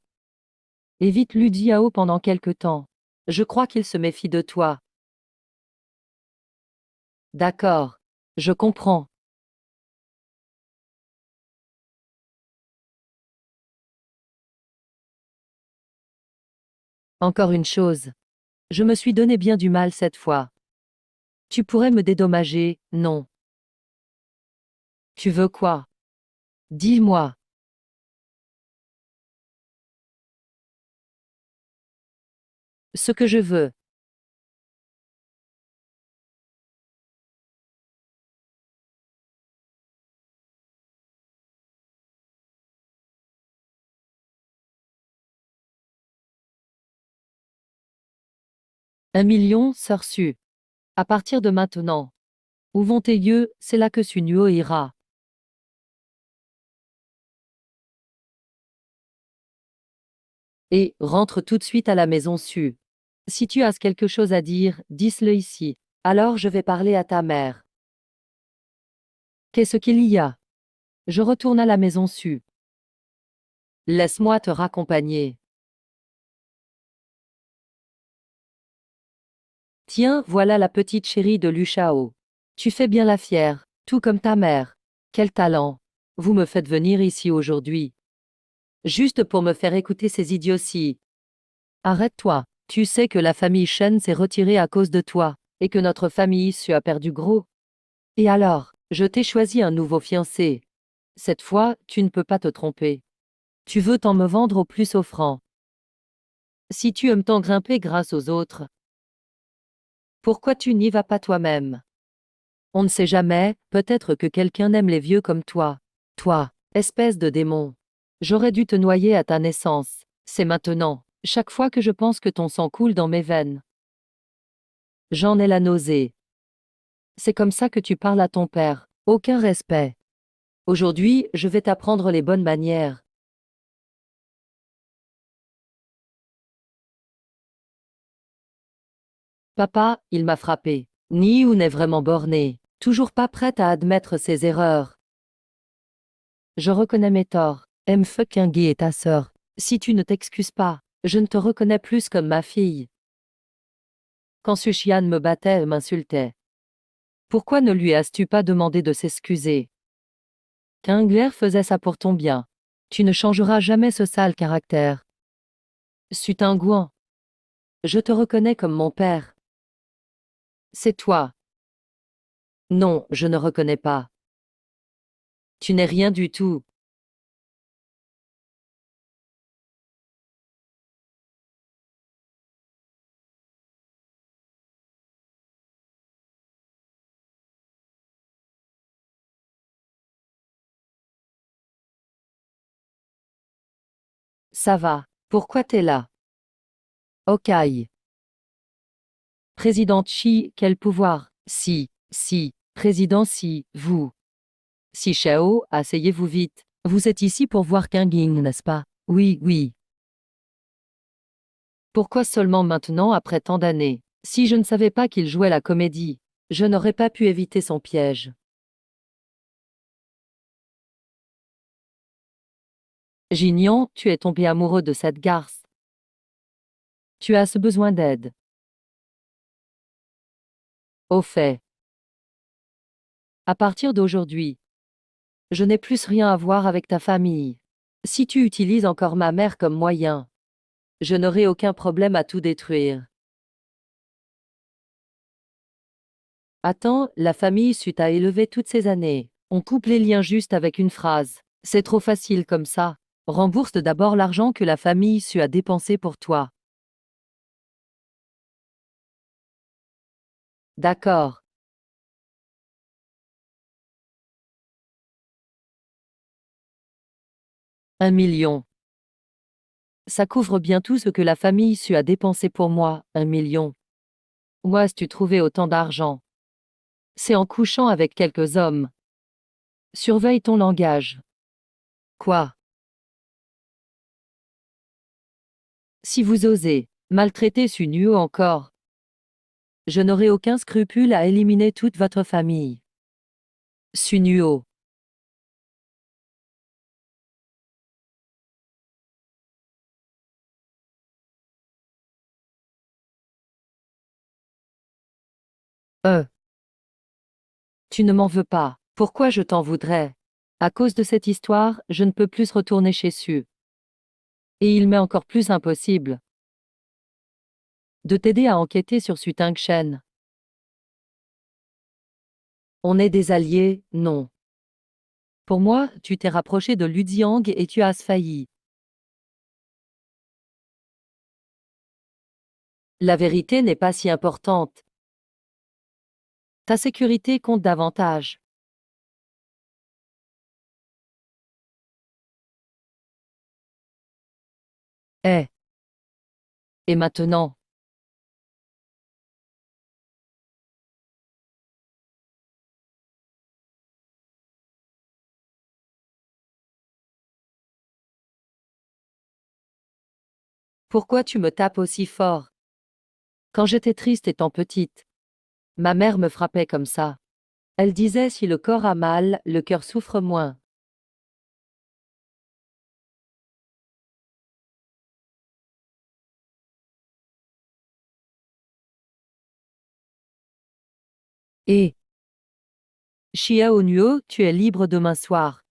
Évite Lu Jiao pendant quelque temps. Je crois qu'il se méfie de toi. D'accord. Je comprends. Encore une chose. Je me suis donné bien du mal cette fois. Tu pourrais me dédommager, non? Tu veux quoi? Dis-moi. Ce que je veux. 1 million, sœur Su. À partir de maintenant. Où vont tes yeux, c'est là que Sunuo ira. Et, rentre tout de suite à la maison Su. Si tu as quelque chose à dire, dis-le ici. Alors je vais parler à ta mère. Qu'est-ce qu'il y a? Je retourne à la maison Su. Laisse-moi te raccompagner. Tiens, voilà la petite chérie de Lu Shao. Tu fais bien la fière, tout comme ta mère. Quel talent. Vous me faites venir ici aujourd'hui. Juste pour me faire écouter ces idioties. Arrête-toi. Tu sais que la famille Shen s'est retirée à cause de toi, et que notre famille Su a perdu gros. Et alors, je t'ai choisi un nouveau fiancé. Cette fois, tu ne peux pas te tromper. Tu veux t'en me vendre au plus offrant. Si tu aimes t'en grimper grâce aux autres, pourquoi tu n'y vas pas toi-même? On ne sait jamais, peut-être que quelqu'un aime les vieux comme toi. Toi, espèce de démon. J'aurais dû te noyer à ta naissance. C'est maintenant, chaque fois que je pense que ton sang coule dans mes veines. J'en ai la nausée. C'est comme ça que tu parles à ton père. Aucun respect. Aujourd'hui, je vais t'apprendre les bonnes manières. Papa, il m'a frappé. Niou n'est vraiment borné. Toujours pas prête à admettre ses erreurs. Je reconnais mes torts. M. Fucking est ta sœur. Si tu ne t'excuses pas, je ne te reconnais plus comme ma fille. Quand Sushian me battait et m'insultait. Pourquoi ne lui as-tu pas demandé de s'excuser? Kingler faisait ça pour ton bien. Tu ne changeras jamais ce sale caractère. Sutingouan. Je te reconnais comme mon père. C'est toi. Non, je ne reconnais pas. Tu n'es rien du tout. Ça va. Pourquoi t'es là? Okai. Président Chi, quel pouvoir? Si. Président Si, vous. Si Shao, asseyez-vous vite. Vous êtes ici pour voir Kinging, n'est-ce pas? Oui. Pourquoi seulement maintenant après tant d'années? Si je ne savais pas qu'il jouait la comédie, je n'aurais pas pu éviter son piège. Gignon, tu es tombé amoureux de cette garce. Tu as ce besoin d'aide. Au fait, à partir d'aujourd'hui, je n'ai plus rien à voir avec ta famille. Si tu utilises encore ma mère comme moyen, je n'aurai aucun problème à tout détruire. Attends, la famille Su t'a élevé toutes ces années. On coupe les liens juste avec une phrase. C'est trop facile comme ça. Rembourse d'abord l'argent que la famille Su a dépensé pour toi. D'accord. 1 million. Ça couvre bien tout ce que la famille Su a dépensé pour moi, 1 million. Où as-tu trouvé autant d'argent? C'est en couchant avec quelques hommes. Surveille ton langage. Quoi? Si vous osez maltraiter Sunuo encore, je n'aurai aucun scrupule à éliminer toute votre famille. Sunuo. Euh. Tu ne m'en veux pas. Pourquoi je t'en voudrais? À cause de cette histoire, je ne peux plus retourner chez Su. Et il m'est encore plus impossible de t'aider à enquêter sur Su Tingshen. On est des alliés, non. Pour moi, tu t'es rapproché de Ludiang et tu as failli. La vérité n'est pas si importante. Ta sécurité compte davantage. Eh. Et maintenant? Pourquoi tu me tapes aussi fort? Quand j'étais triste étant petite, ma mère me frappait comme ça. Elle disait si le corps a mal, le cœur souffre moins. Et, Chia Onuo, tu es libre demain soir.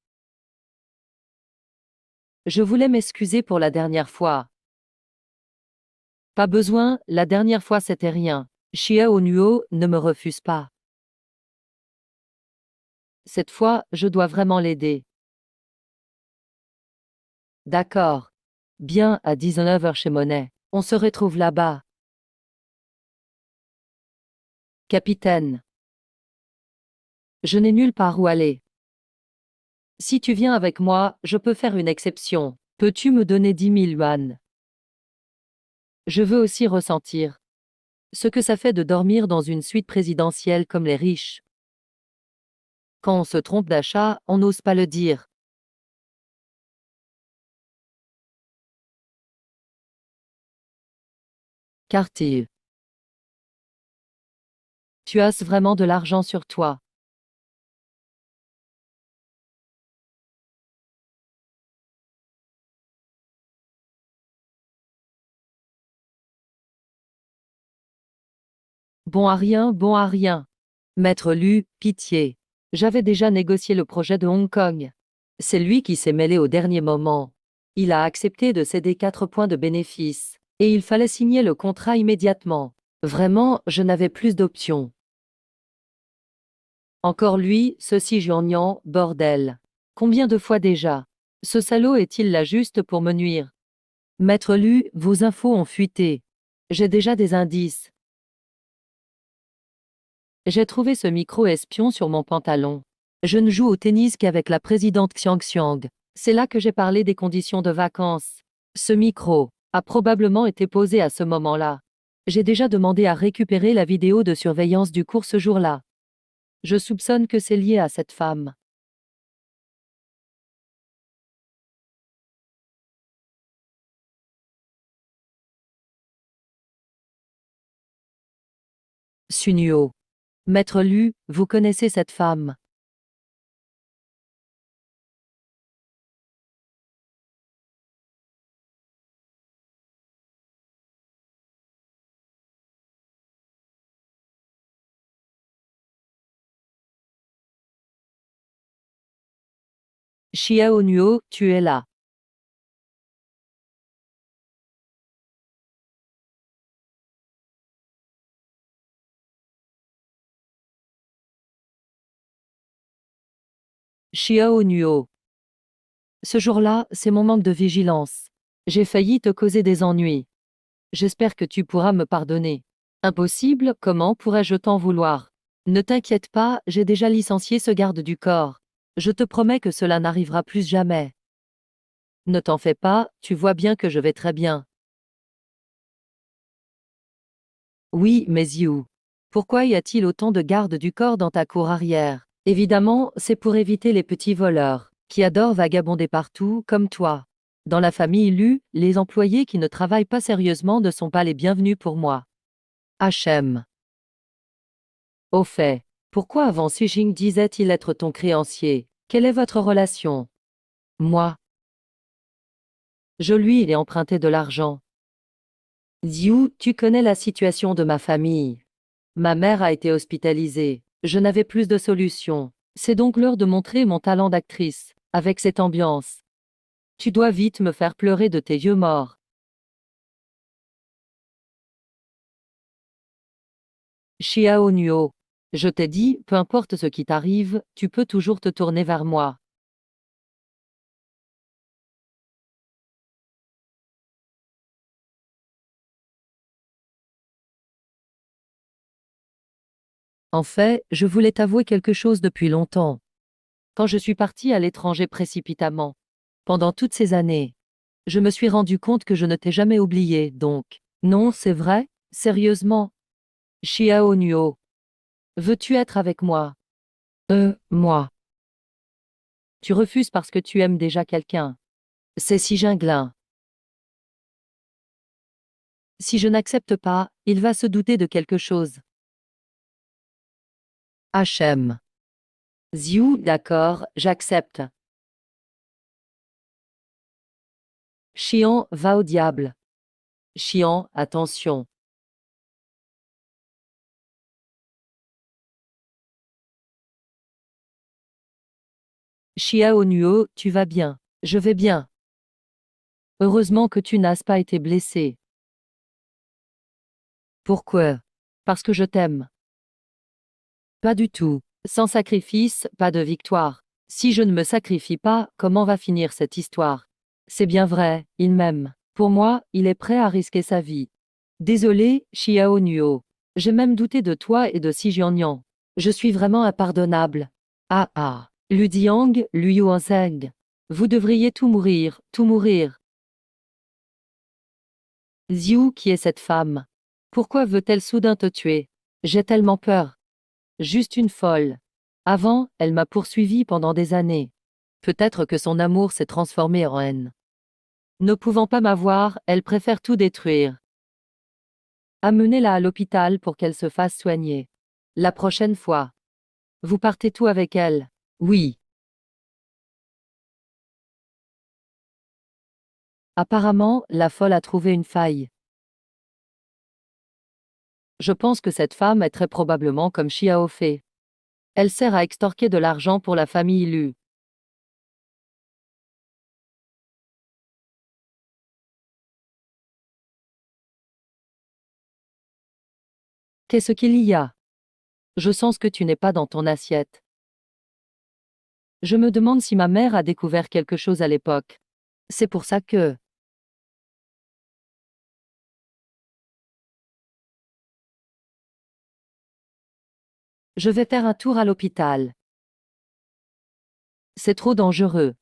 Je voulais m'excuser pour la dernière fois. Pas besoin, la dernière fois c'était rien. Chia Onuo, ne me refuse pas. Cette fois, je dois vraiment l'aider. D'accord. Bien, à 19 heures chez Monet. On se retrouve là-bas. Capitaine. Je n'ai nulle part où aller. Si tu viens avec moi, je peux faire une exception. Peux-tu me donner 10 000 yuan? Je veux aussi ressentir ce que ça fait de dormir dans une suite présidentielle comme les riches. Quand on se trompe d'achat, on n'ose pas le dire. Cartier. Tu as vraiment de l'argent sur toi. Bon à rien, bon à rien. Maître Lu, pitié. J'avais déjà négocié le projet de Hong Kong. C'est lui qui s'est mêlé au dernier moment. Il a accepté de céder 4 points de bénéfice. Et il fallait signer le contrat immédiatement. Vraiment, je n'avais plus d'options. Encore lui, ceci Juanian, bordel. Combien de fois déjà? Ce salaud est-il là juste pour me nuire? Maître Lu, vos infos ont fuité. J'ai déjà des indices. J'ai trouvé ce micro-espion sur mon pantalon. Je ne joue au tennis qu'avec la présidente Xiang Xiang. C'est là que j'ai parlé des conditions de vacances. Ce micro a probablement été posé à ce moment-là. J'ai déjà demandé à récupérer la vidéo de surveillance du cours ce jour-là. Je soupçonne que c'est lié à cette femme. Sunio. Maître Lu, vous connaissez cette femme. Xiao Nuo, tu es là. Xiao Nuo. Ce jour-là, c'est mon manque de vigilance. J'ai failli te causer des ennuis. J'espère que tu pourras me pardonner. Impossible, comment pourrais-je t'en vouloir? Ne t'inquiète pas, j'ai déjà licencié ce garde du corps. Je te promets que cela n'arrivera plus jamais. Ne t'en fais pas, tu vois bien que je vais très bien. Oui, mais You. Pourquoi y a-t-il autant de gardes du corps dans ta cour arrière? Évidemment, c'est pour éviter les petits voleurs, qui adorent vagabonder partout, comme toi. Dans la famille Lu, les employés qui ne travaillent pas sérieusement ne sont pas les bienvenus pour moi. HM. Au fait, pourquoi avant Xi Jing disait-il être ton créancier? Quelle est votre relation? Moi, je lui ai emprunté de l'argent. Ziu, tu connais la situation de ma famille. Ma mère a été hospitalisée. Je n'avais plus de solution. C'est donc l'heure de montrer mon talent d'actrice, avec cette ambiance. Tu dois vite me faire pleurer de tes yeux morts. Xiao Nuo. Je t'ai dit, peu importe ce qui t'arrive, tu peux toujours te tourner vers moi. En fait, je voulais t'avouer quelque chose depuis longtemps. Quand je suis partie à l'étranger précipitamment, pendant toutes ces années, je me suis rendu compte que je ne t'ai jamais oublié, donc. Non, c'est vrai? Sérieusement? Xiao Nuo. Veux-tu être avec moi? Moi. Tu refuses parce que tu aimes déjà quelqu'un. C'est si gingling. Si je n'accepte pas, il va se douter de quelque chose. HM. Ziou, d'accord, j'accepte. Chiant, va au diable. Chiant, attention. Chia Onuo, tu vas bien. Je vais bien. Heureusement que tu n'as pas été blessé. Pourquoi? Parce que je t'aime. Pas du tout. Sans sacrifice, pas de victoire. Si je ne me sacrifie pas, comment va finir cette histoire? C'est bien vrai, il m'aime. Pour moi, il est prêt à risquer sa vie. Désolé, Xiao Nuo. J'ai même douté de toi et de Si Jiannian. Je suis vraiment impardonnable. Ah ah. Lu Diang, Lu Yuanzheng. Vous devriez tout mourir, tout mourir. Xiu, qui est cette femme? Pourquoi veut-elle soudain te tuer? J'ai tellement peur. Juste une folle. Avant, elle m'a poursuivi pendant des années. Peut-être que son amour s'est transformé en haine. Ne pouvant pas m'avoir, elle préfère tout détruire. Amenez-la à l'hôpital pour qu'elle se fasse soigner. La prochaine fois. Vous partez tout avec elle? Oui. Apparemment, la folle a trouvé une faille. Je pense que cette femme est très probablement comme Xiao Fei. Elle sert à extorquer de l'argent pour la famille Lu. Qu'est-ce qu'il y a? Je sens que tu n'es pas dans ton assiette. Je me demande si ma mère a découvert quelque chose à l'époque. C'est pour ça que... Je vais faire un tour à l'hôpital. C'est trop dangereux.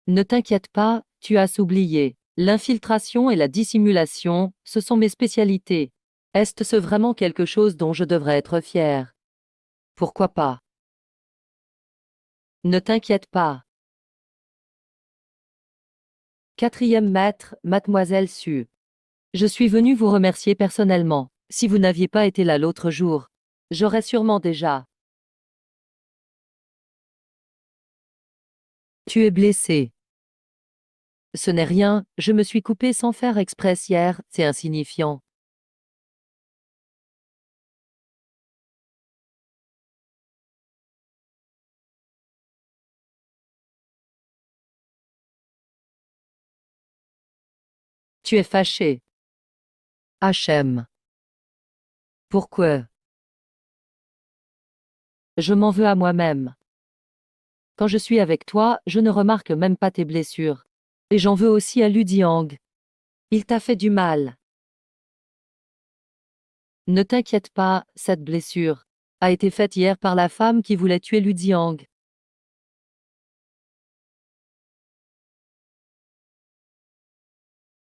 Ne t'inquiète pas, tu as oublié. L'infiltration et la dissimulation, ce sont mes spécialités. Est-ce vraiment quelque chose dont je devrais être fier? Pourquoi pas? Ne t'inquiète pas. Quatrième maître, mademoiselle Su. Je suis venu vous remercier personnellement. Si vous n'aviez pas été là l'autre jour, j'aurais sûrement déjà. Tu es blessé. Ce n'est rien, je me suis coupé sans faire exprès hier, c'est insignifiant. Tu es fâché. HM. Pourquoi? Je m'en veux à moi-même. Quand je suis avec toi, je ne remarque même pas tes blessures. Et j'en veux aussi à Ludiang. Il t'a fait du mal. Ne t'inquiète pas, cette blessure a été faite hier par la femme qui voulait tuer Ludiang.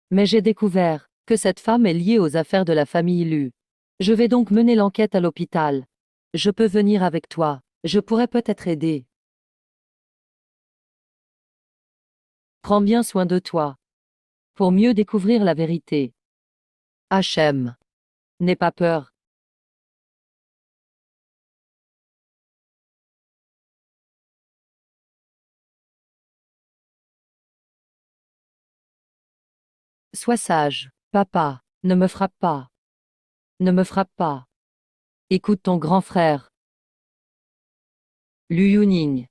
Mais j'ai découvert que cette femme est liée aux affaires de la famille Lu. Je vais donc mener l'enquête à l'hôpital. Je peux venir avec toi. Je pourrais peut-être aider. Prends bien soin de toi. Pour mieux découvrir la vérité. HM. N'aie pas peur. Sois sage. Papa, ne me frappe pas. Ne me frappe pas. Écoute ton grand frère. Lu Yuning.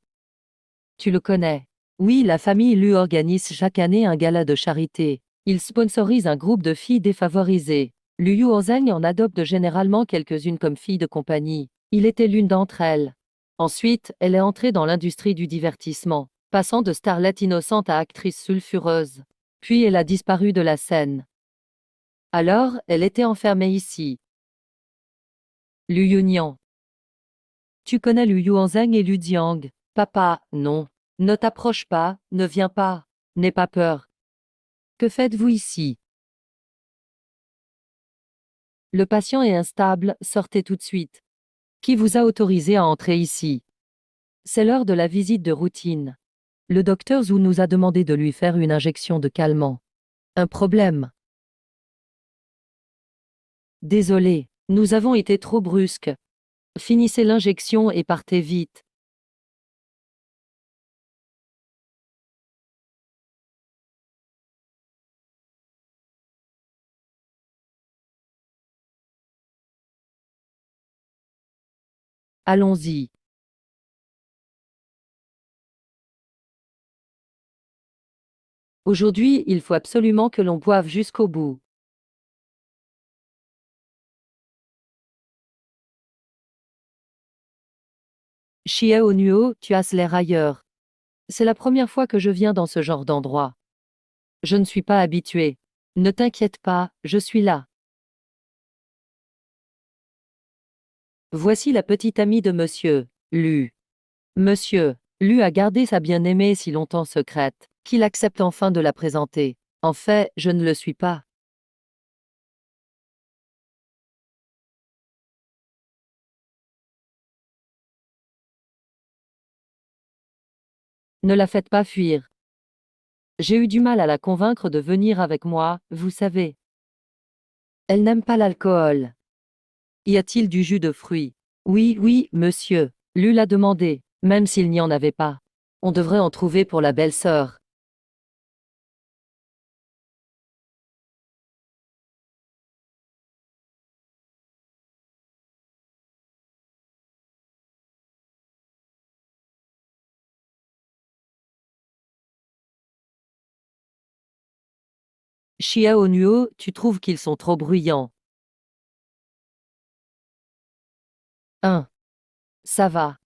Tu le connais. Oui, la famille Lu organise chaque année un gala de charité. Il sponsorise un groupe de filles défavorisées. Lu Yuanzheng en adopte généralement quelques-unes comme filles de compagnie. Il était l'une d'entre elles. Ensuite, elle est entrée dans l'industrie du divertissement, passant de starlette innocente à actrice sulfureuse. Puis elle a disparu de la scène. Alors, elle était enfermée ici. Lu Yunian. Tu connais Lu Yuanzheng et Lu Diang. Papa, non. Ne t'approche pas, ne viens pas. N'aie pas peur. Que faites-vous ici? Le patient est instable, sortez tout de suite. Qui vous a autorisé à entrer ici? C'est l'heure de la visite de routine. Le docteur Zhu nous a demandé de lui faire une injection de calmant. Un problème? Désolé, nous avons été trop brusques. Finissez l'injection et partez vite. Allons-y. Aujourd'hui, il faut absolument que l'on boive jusqu'au bout. Chie Onuo, tu as l'air ailleurs. C'est la première fois que je viens dans ce genre d'endroit. Je ne suis pas habitué. Ne t'inquiète pas, je suis là. Voici la petite amie de Monsieur Lu. Monsieur Lu a gardé sa bien-aimée si longtemps secrète, qu'il accepte enfin de la présenter. En fait, je ne le suis pas. Ne la faites pas fuir. J'ai eu du mal à la convaincre de venir avec moi, vous savez. Elle n'aime pas l'alcool. Y a-t-il du jus de fruits? Oui, oui, monsieur. Lu l'a demandé, même s'il n'y en avait pas. On devrait en trouver pour la belle-sœur. Chia Onuo, tu trouves qu'ils sont trop bruyants. Hein. Ça va.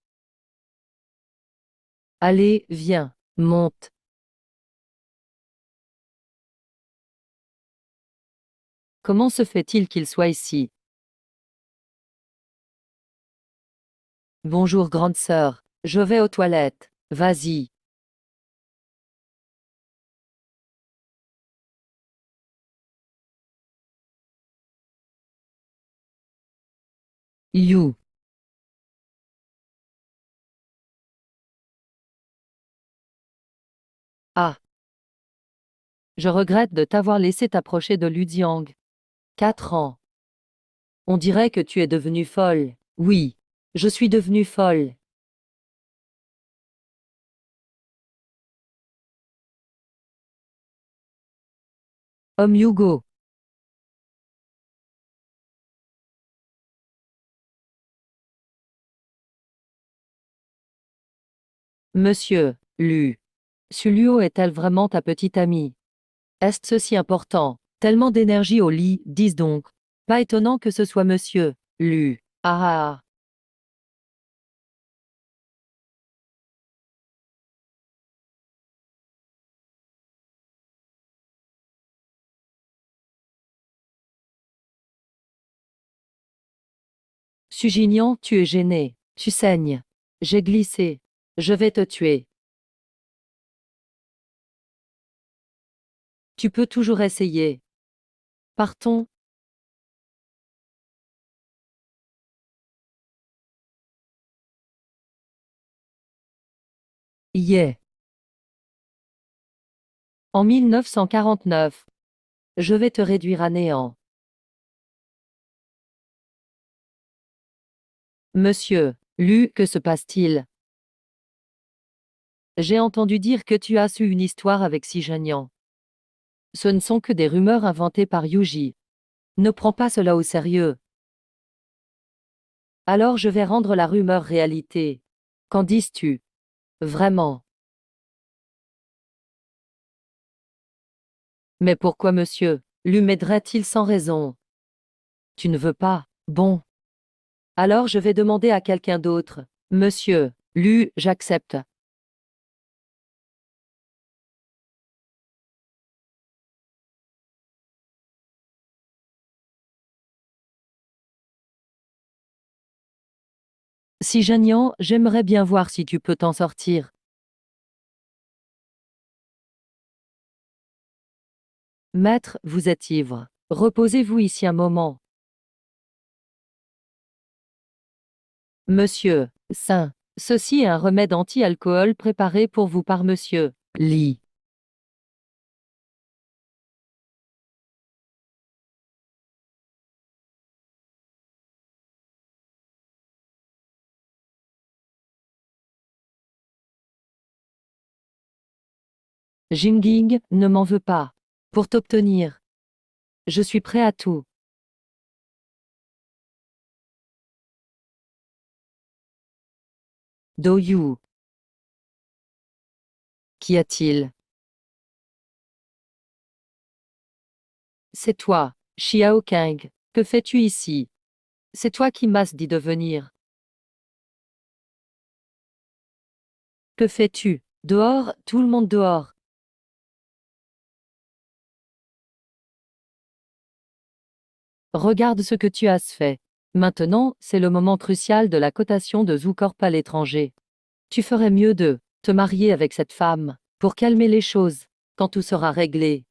Allez, viens, monte. Comment se fait-il qu'il soit ici? Bonjour grande sœur, je vais aux toilettes. Vas-y. You. Ah. Je regrette de t'avoir laissé t'approcher de Ludiang. 4 ans. On dirait que tu es devenue folle. Oui. Je suis devenue folle. Homme Hugo. Monsieur Lu. Sulio est-elle vraiment ta petite amie? Est-ce ceci important? Tellement d'énergie au lit, dis donc. Pas étonnant que ce soit monsieur Lu. Ah ah ah. Sugignan, tu es gêné. Tu saignes. J'ai glissé. Je vais te tuer. Tu peux toujours essayer. Partons. Yeah. En 1949. Je vais te réduire à néant. Monsieur Lu, que se passe-t-il? J'ai entendu dire que tu as su une histoire avec Sijanian. Ce ne sont que des rumeurs inventées par Yuji. Ne prends pas cela au sérieux. Alors je vais rendre la rumeur réalité. Qu'en dis-tu? Vraiment? Mais pourquoi monsieur Lu m'aiderait-il sans raison? Tu ne veux pas? Bon. Alors je vais demander à quelqu'un d'autre. Monsieur Lu, j'accepte. Si Janian, j'aimerais bien voir si tu peux t'en sortir. Maître, vous êtes ivre. Reposez-vous ici un moment. Monsieur Saint, ceci est un remède anti-alcool préparé pour vous par monsieur Li. Jinging, ne m'en veux pas. Pour t'obtenir, je suis prêt à tout. Do you. Qu'y a-t-il? C'est toi, Xiao Kang. Que fais-tu ici? C'est toi qui m'as dit de venir. Que fais-tu? Dehors, tout le monde dehors. Regarde ce que tu as fait. Maintenant, c'est le moment crucial de la cotation de Zoocorp à l'étranger. Tu ferais mieux de te marier avec cette femme, pour calmer les choses, quand tout sera réglé.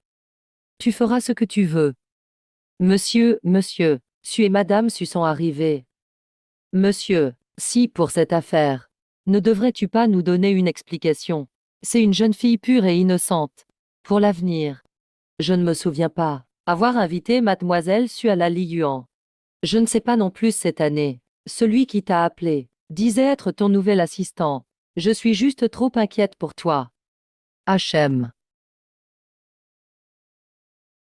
Tu feras ce que tu veux. Monsieur, Su et Madame Su sont arrivés. Monsieur, si pour cette affaire, ne devrais-tu pas nous donner une explication? C'est une jeune fille pure et innocente. Pour l'avenir. Je ne me souviens pas avoir invité Mademoiselle Su à la Liyuan. Je ne sais pas non plus cette année. Celui qui t'a appelé disait être ton nouvel assistant. Je suis juste trop inquiète pour toi. HM.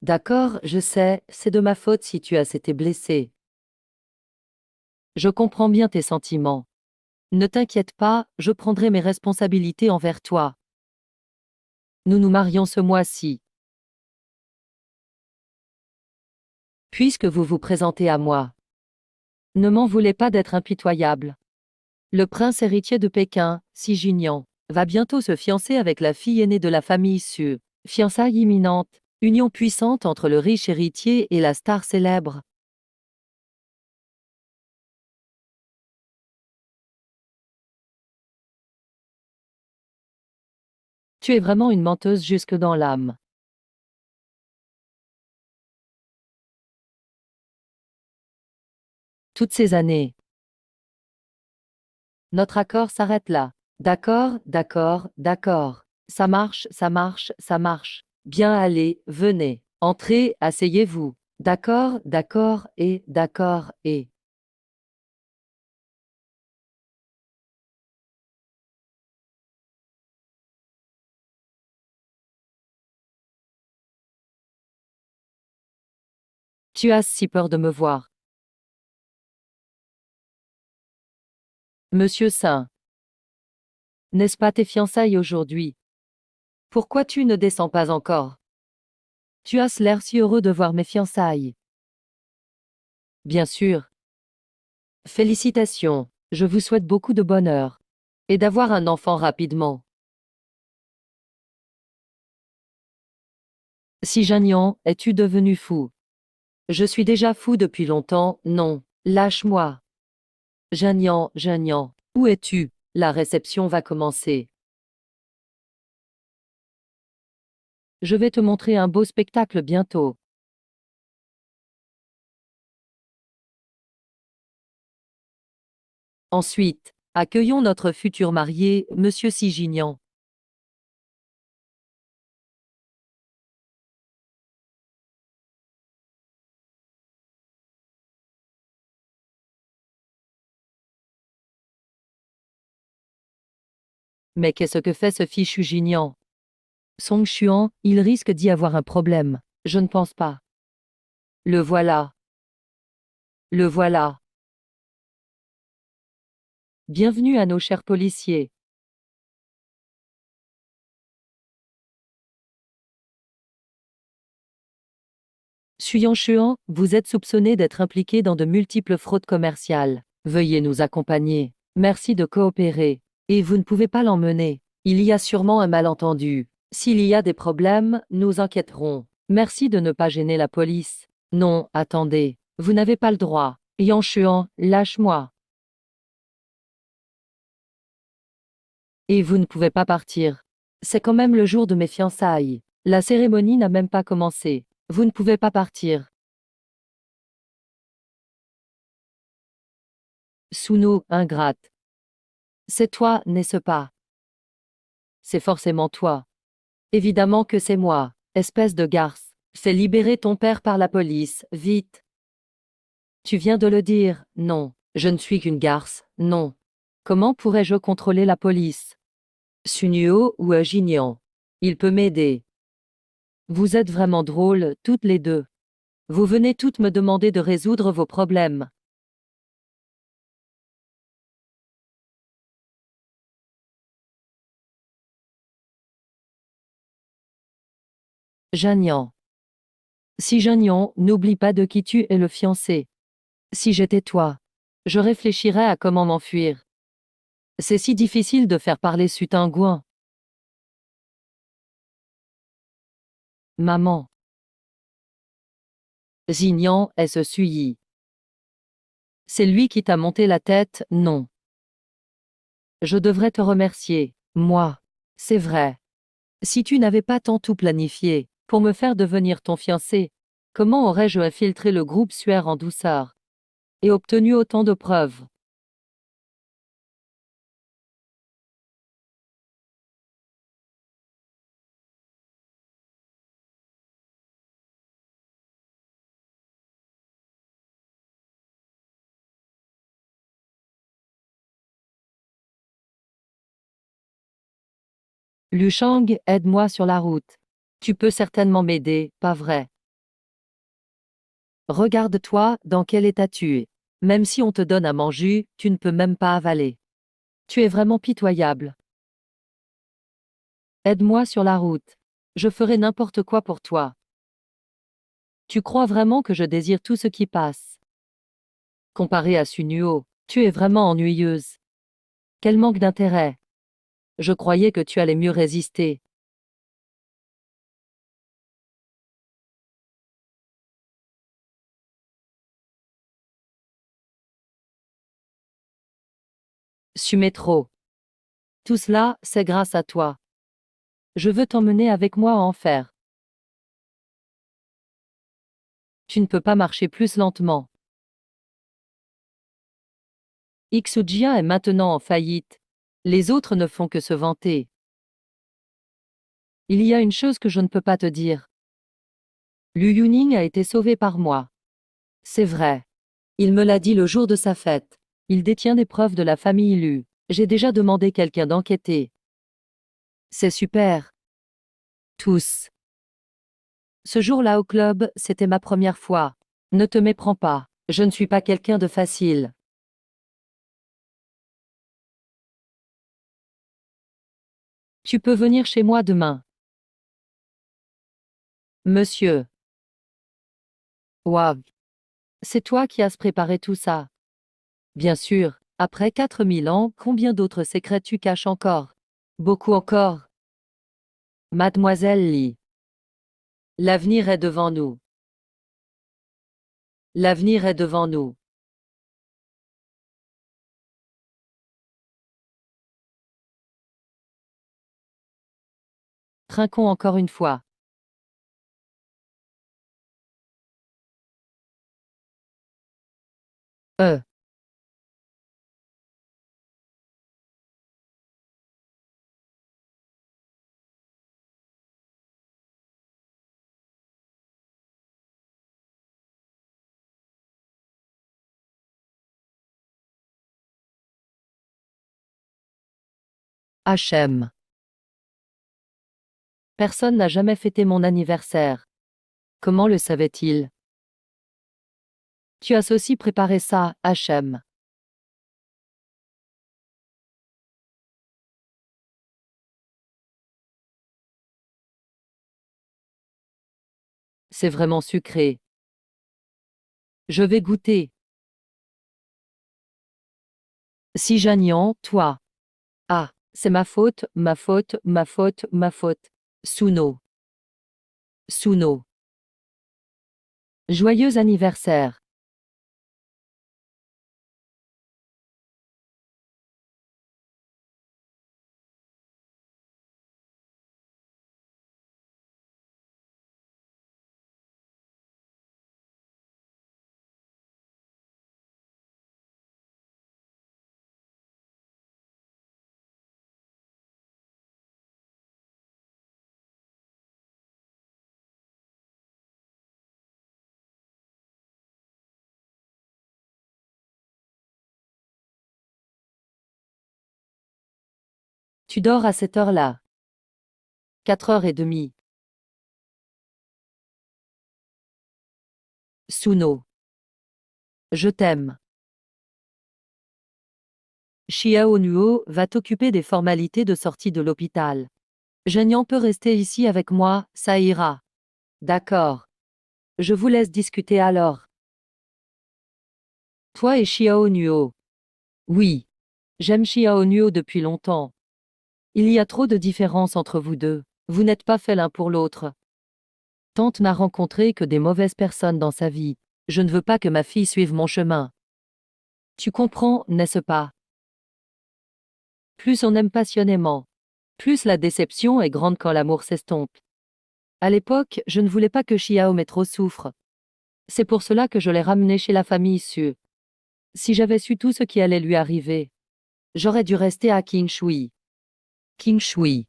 D'accord, je sais, c'est de ma faute si tu as été blessé. Je comprends bien tes sentiments. Ne t'inquiète pas, je prendrai mes responsabilités envers toi. Nous nous marions ce mois-ci. Puisque vous vous présentez à moi. Ne m'en voulez pas d'être impitoyable. Le prince héritier de Pékin, Xi Jinping, va bientôt se fiancer avec la fille aînée de la famille Su. Fiançailles imminentes, union puissante entre le riche héritier et la star célèbre. Tu es vraiment une menteuse jusque dans l'âme. Toutes ces années. Notre accord s'arrête là. D'accord, d'accord, d'accord. Ça marche, ça marche, ça marche. Bien allez, venez. Entrez, asseyez-vous. D'accord, d'accord et. Tu as si peur de me voir. Monsieur Saint. N'est-ce pas tes fiançailles aujourd'hui? Pourquoi tu ne descends pas encore? Tu as l'air si heureux de voir mes fiançailles. Bien sûr. Félicitations, je vous souhaite beaucoup de bonheur. Et d'avoir un enfant rapidement. Si Jagnan, es-tu devenu fou? Je suis déjà fou depuis longtemps, non. Lâche-moi. Jagnan, où es-tu? La réception va commencer. Je vais te montrer un beau spectacle bientôt. Ensuite, accueillons notre futur marié, Monsieur Sigignan. Mais qu'est-ce que fait ce fichu Gignan? Song Xuan, il risque d'y avoir un problème. Je ne pense pas. Le voilà. Le voilà. Bienvenue à nos chers policiers. Xuan Xuan, vous êtes soupçonné d'être impliqué dans de multiples fraudes commerciales. Veuillez nous accompagner. Merci de coopérer. Et vous ne pouvez pas l'emmener. Il y a sûrement un malentendu. S'il y a des problèmes, nous enquêterons. Merci de ne pas gêner la police. Non, attendez. Vous n'avez pas le droit. Yang Xuan, lâche-moi. Et vous ne pouvez pas partir. C'est quand même le jour de mes fiançailles. La cérémonie n'a même pas commencé. Vous ne pouvez pas partir. Suno, ingrate. C'est toi, n'est-ce pas? C'est forcément toi. Évidemment que c'est moi, espèce de garce. Fais libérer ton père par la police, vite. Tu viens de le dire, non. Je ne suis qu'une garce, non. Comment pourrais-je contrôler la police? Sunuo ou Jignan? Il peut m'aider. Vous êtes vraiment drôles, toutes les deux. Vous venez toutes me demander de résoudre vos problèmes. Jagnan. Si Jagnan, n'oublie pas de qui tu es le fiancé. Si j'étais toi, je réfléchirais à comment m'enfuir. C'est si difficile de faire parler Sutingouin. Maman. Zignan est ce Suyi. C'est lui qui t'a monté la tête, non. Je devrais te remercier, moi. C'est vrai. Si tu n'avais pas tant tout planifié, pour me faire devenir ton fiancé, comment aurais-je infiltré le groupe Suaire en douceur et obtenu autant de preuves? Lu Shang, aide-moi sur la route. Tu peux certainement m'aider, pas vrai? Regarde-toi, dans quel état tu es. Même si on te donne à manger, tu ne peux même pas avaler. Tu es vraiment pitoyable. Aide-moi sur la route. Je ferai n'importe quoi pour toi. Tu crois vraiment que je désire tout ce qui passe? Comparé à Sunuo, tu es vraiment ennuyeuse. Quel manque d'intérêt. Je croyais que tu allais mieux résister. Sumetro. Tout cela, c'est grâce à toi. Je veux t'emmener avec moi en enfer. Tu ne peux pas marcher plus lentement. Ixujia est maintenant en faillite. Les autres ne font que se vanter. Il y a une chose que je ne peux pas te dire. Lu Yuning a été sauvé par moi. C'est vrai. Il me l'a dit le jour de sa fête. Il détient des preuves de la famille Lu. J'ai déjà demandé quelqu'un d'enquêter. C'est super. Tous. Ce jour-là au club, c'était ma première fois. Ne te méprends pas. Je ne suis pas quelqu'un de facile. Tu peux venir chez moi demain. Monsieur. Waouh. C'est toi qui as préparé tout ça. Bien sûr. Après 4000 ans, combien d'autres secrets tu caches encore? Beaucoup encore. Mademoiselle Lee. L'avenir est devant nous. L'avenir est devant nous. Trinquons encore une fois. Euh. HM. Personne n'a jamais fêté mon anniversaire. Comment le savait-il? Tu as aussi préparé ça, HM. C'est vraiment sucré. Je vais goûter. Si Jagnan, toi. Ah, c'est ma faute, ma faute, ma faute, ma faute. Suno. Suno. Joyeux anniversaire. Tu dors à cette heure-là. 4h30. Suno. Je t'aime. Xiao Nuo va t'occuper des formalités de sortie de l'hôpital. Genian peut rester ici avec moi, ça ira. D'accord. Je vous laisse discuter alors. Toi et Xiao Nuo. Oui. J'aime Xiao Nuo depuis longtemps. Il y a trop de différences entre vous deux. Vous n'êtes pas fait l'un pour l'autre. Tante n'a rencontré que des mauvaises personnes dans sa vie. Je ne veux pas que ma fille suive mon chemin. Tu comprends, n'est-ce pas? Plus on aime passionnément, plus la déception est grande quand l'amour s'estompe. À l'époque, je ne voulais pas que Xiao trop souffre. C'est pour cela que je l'ai ramené chez la famille Su. Si j'avais su tout ce qui allait lui arriver, j'aurais dû rester à Qingshui. Qingshui.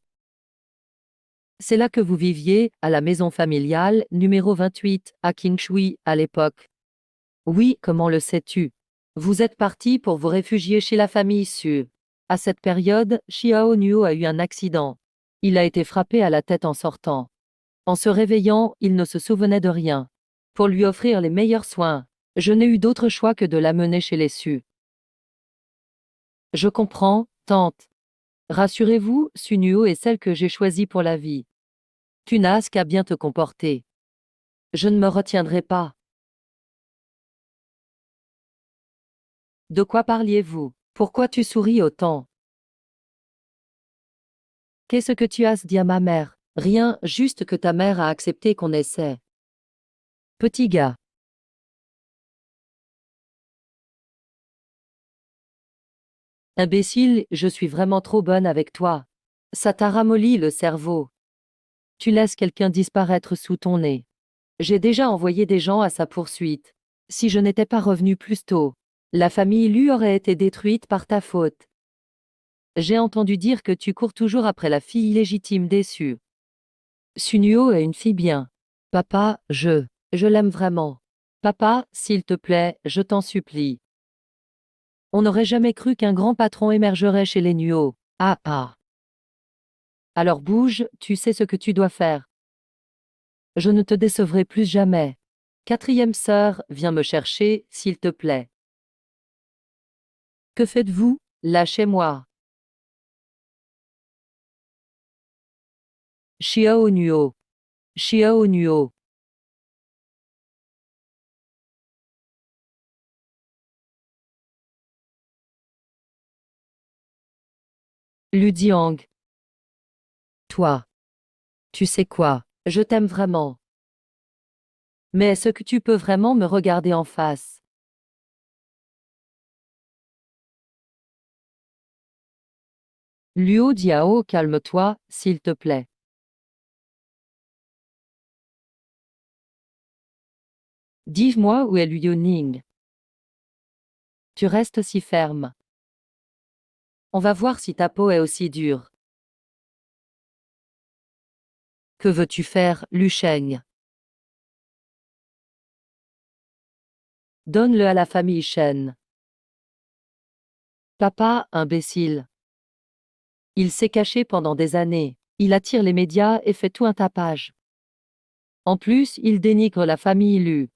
C'est là que vous viviez, à la maison familiale, numéro 28, à Qingshui, à l'époque. Oui, comment le sais-tu? Vous êtes parti pour vous réfugier chez la famille Su. À cette période, Xiao Nuo a eu un accident. Il a été frappé à la tête en sortant. En se réveillant, il ne se souvenait de rien. Pour lui offrir les meilleurs soins, je n'ai eu d'autre choix que de l'amener chez les Su. Je comprends, tante. Rassurez-vous, Sunuo est celle que j'ai choisie pour la vie. Tu n'as qu'à bien te comporter. Je ne me retiendrai pas. De quoi parliez-vous? Pourquoi tu souris autant? Qu'est-ce que tu as dit à ma mère? Rien, juste que ta mère a accepté qu'on essaie. Petit gars. Imbécile, je suis vraiment trop bonne avec toi. Ça t'a ramolli le cerveau. Tu laisses quelqu'un disparaître sous ton nez. J'ai déjà envoyé des gens à sa poursuite. Si je n'étais pas revenu plus tôt, la famille Lu aurait été détruite par ta faute. J'ai entendu dire que tu cours toujours après la fille illégitime déçue. Sunuo est une fille bien. Papa, je l'aime vraiment. Papa, s'il te plaît, je t'en supplie. On n'aurait jamais cru qu'un grand patron émergerait chez les Nuo. Ah ah. Alors bouge, tu sais ce que tu dois faire. Je ne te décevrai plus jamais. Quatrième sœur, viens me chercher, s'il te plaît. Que faites-vous? Lâchez-moi. Xiao Nuo. Xiao Nuo. Lu Diang. Toi. Tu sais quoi? Je t'aime vraiment. Mais est-ce que tu peux vraiment me regarder en face? Luo Diao, calme-toi, s'il te plaît. Dis-moi où est Liu Ning. Tu restes si ferme. On va voir si ta peau est aussi dure. Que veux-tu faire, Lu Sheng? Donne-le à la famille Shen. Papa, imbécile. Il s'est caché pendant des années. Il attire les médias et fait tout un tapage. En plus, il dénigre la famille Lu.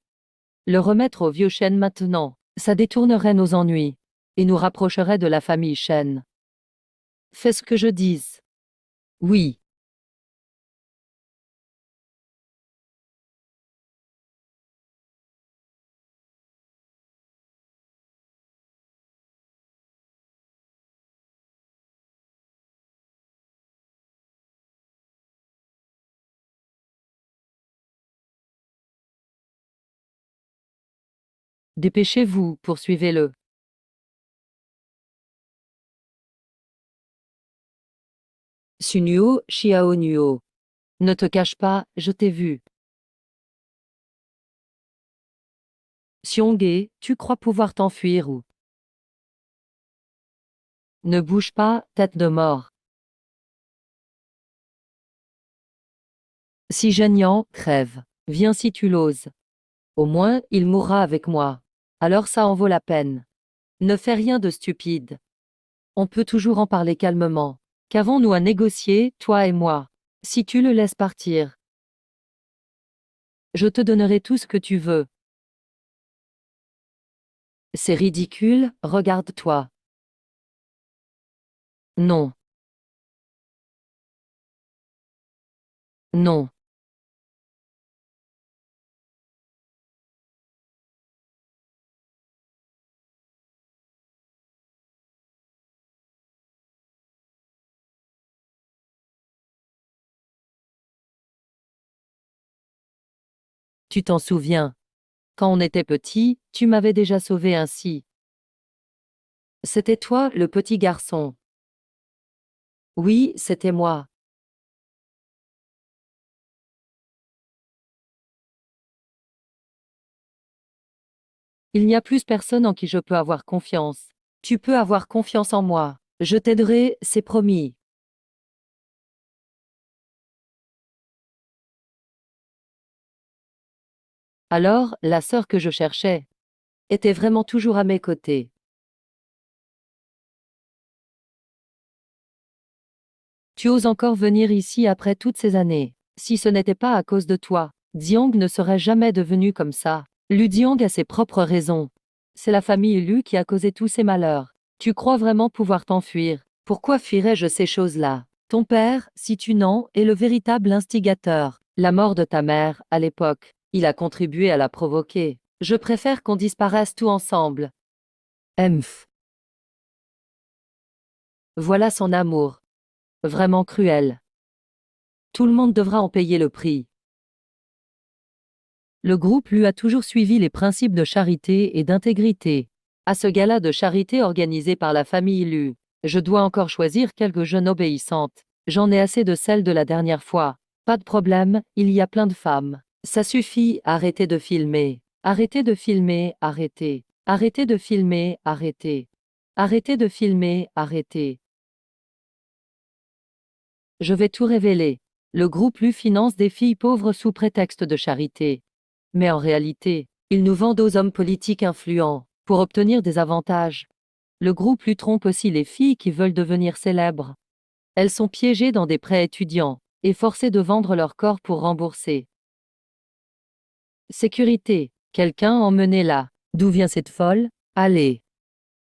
Le remettre au vieux Shen maintenant, ça détournerait nos ennuis et nous rapprocherait de la famille Shen. Fais ce que je dise. Oui. Dépêchez-vous, poursuivez-le. Sunuo, Xiao Nuo. Ne te cache pas, je t'ai vu. Xionghe, tu crois pouvoir t'enfuir ou? Ne bouge pas, tête de mort. Si Genian crève, viens si tu l'oses. Au moins, il mourra avec moi. Alors ça en vaut la peine. Ne fais rien de stupide. On peut toujours en parler calmement. Qu'avons-nous à négocier, toi et moi? Si tu le laisses partir, je te donnerai tout ce que tu veux. C'est ridicule, regarde-toi. Non, non. Tu t'en souviens. Quand on était petit, tu m'avais déjà sauvé ainsi. C'était toi, le petit garçon. Oui, c'était moi. Il n'y a plus personne en qui je peux avoir confiance. Tu peux avoir confiance en moi. Je t'aiderai, c'est promis. Alors, la sœur que je cherchais était vraiment toujours à mes côtés. Tu oses encore venir ici après toutes ces années. Si ce n'était pas à cause de toi, Diong ne serait jamais devenu comme ça. Lu Diong a ses propres raisons. C'est la famille Lu qui a causé tous ces malheurs. Tu crois vraiment pouvoir t'enfuir? Pourquoi fuirais-je ces choses-là? Ton père, si tu n'en, est le véritable instigateur. La mort de ta mère, à l'époque, il a contribué à la provoquer. Je préfère qu'on disparaisse tous ensemble. Emph. Voilà son amour. Vraiment cruel. Tout le monde devra en payer le prix. Le groupe lui a toujours suivi les principes de charité et d'intégrité. À ce gala de charité organisé par la famille Lu, je dois encore choisir quelques jeunes obéissantes. J'en ai assez de celles de la dernière fois. Pas de problème, il y a plein de femmes. Ça suffit, arrêtez de filmer. Arrêtez de filmer, arrêtez. Arrêtez de filmer, arrêtez. Arrêtez de filmer, arrêtez. Je vais tout révéler. Le groupe Lu finance des filles pauvres sous prétexte de charité. Mais en réalité, ils nous vendent aux hommes politiques influents, pour obtenir des avantages. Le groupe Lu trompe aussi les filles qui veulent devenir célèbres. Elles sont piégées dans des prêts étudiants, et forcées de vendre leur corps pour rembourser. Sécurité. Quelqu'un emmené là. D'où vient cette folle? Allez.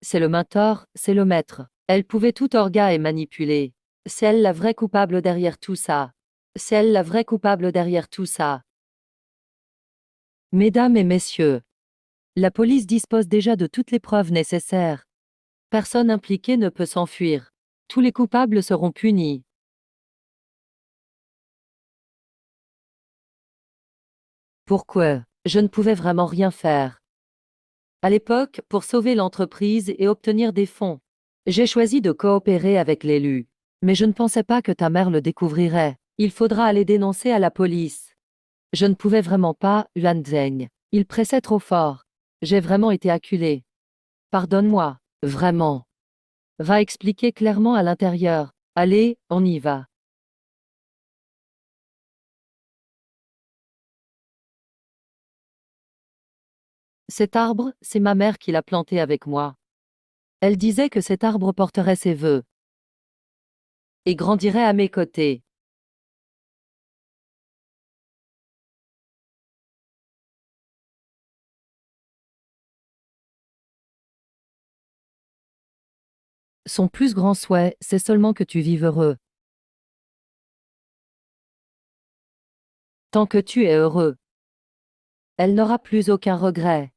C'est le mentor, c'est le maître. Elle pouvait tout orga et manipuler. C'est elle la vraie coupable derrière tout ça. C'est elle la vraie coupable derrière tout ça. Mesdames et messieurs, la police dispose déjà de toutes les preuves nécessaires. Personne impliqué ne peut s'enfuir. Tous les coupables seront punis. Pourquoi? Je ne pouvais vraiment rien faire. À l'époque, pour sauver l'entreprise et obtenir des fonds, j'ai choisi de coopérer avec l'élu. Mais je ne pensais pas que ta mère le découvrirait. Il faudra aller dénoncer à la police. Je ne pouvais vraiment pas, Yuan Zheng. Il pressait trop fort. J'ai vraiment été acculé. Pardonne-moi. Vraiment. Va expliquer clairement à l'intérieur. Allez, on y va. Cet arbre, c'est ma mère qui l'a planté avec moi. Elle disait que cet arbre porterait ses vœux et grandirait à mes côtés. Son plus grand souhait, c'est seulement que tu vives heureux. Tant que tu es heureux, elle n'aura plus aucun regret.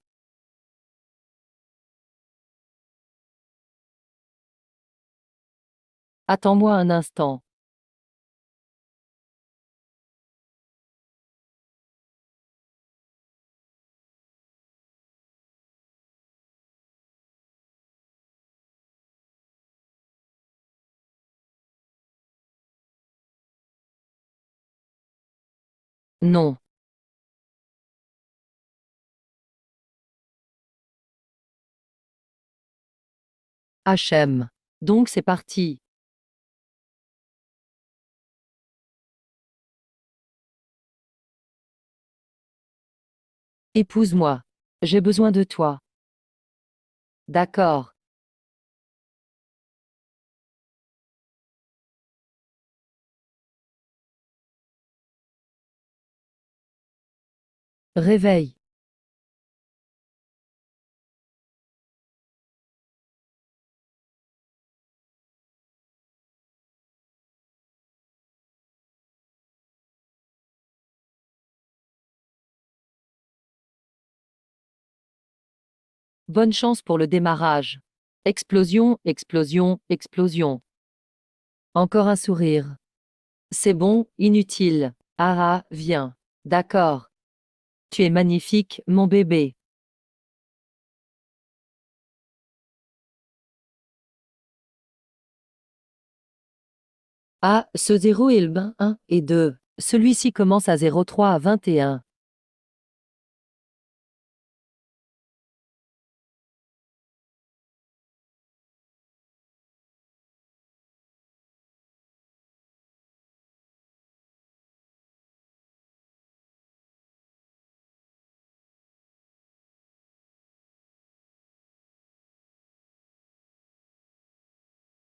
Attends-moi un instant. Non. HM. Donc c'est parti. Épouse-moi. J'ai besoin de toi. D'accord. Réveil. Bonne chance pour le démarrage. Explosion, explosion, explosion. Encore un sourire. C'est bon, inutile. Ah ah, viens. D'accord. Tu es magnifique, mon bébé. Ah, ce 0 est le 1 et 2. Celui-ci commence à 03 à 21.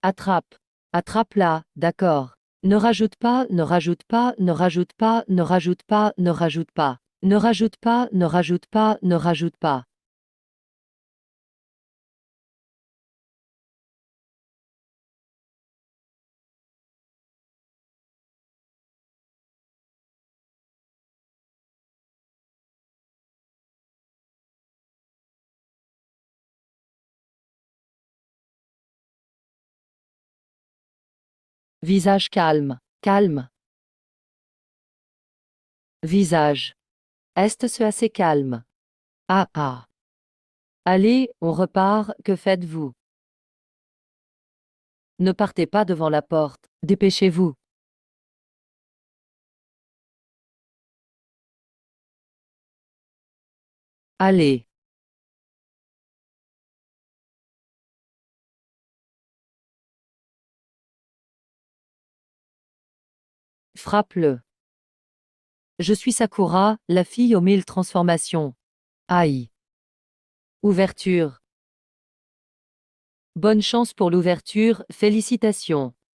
Attrape. Attrape-la, d'accord. Ne rajoute pas, ne rajoute pas, ne rajoute pas, ne rajoute pas, ne rajoute pas. Ne rajoute pas, ne rajoute pas, ne rajoute pas. Visage calme. Calme. Visage. Est-ce assez calme? Ah ah. Allez, on repart, que faites-vous? Ne partez pas devant la porte, dépêchez-vous. Allez. Frappe-le. Je suis Sakura, la fille aux 1000 transformations. Aïe. Ouverture. Bonne chance pour l'ouverture, félicitations.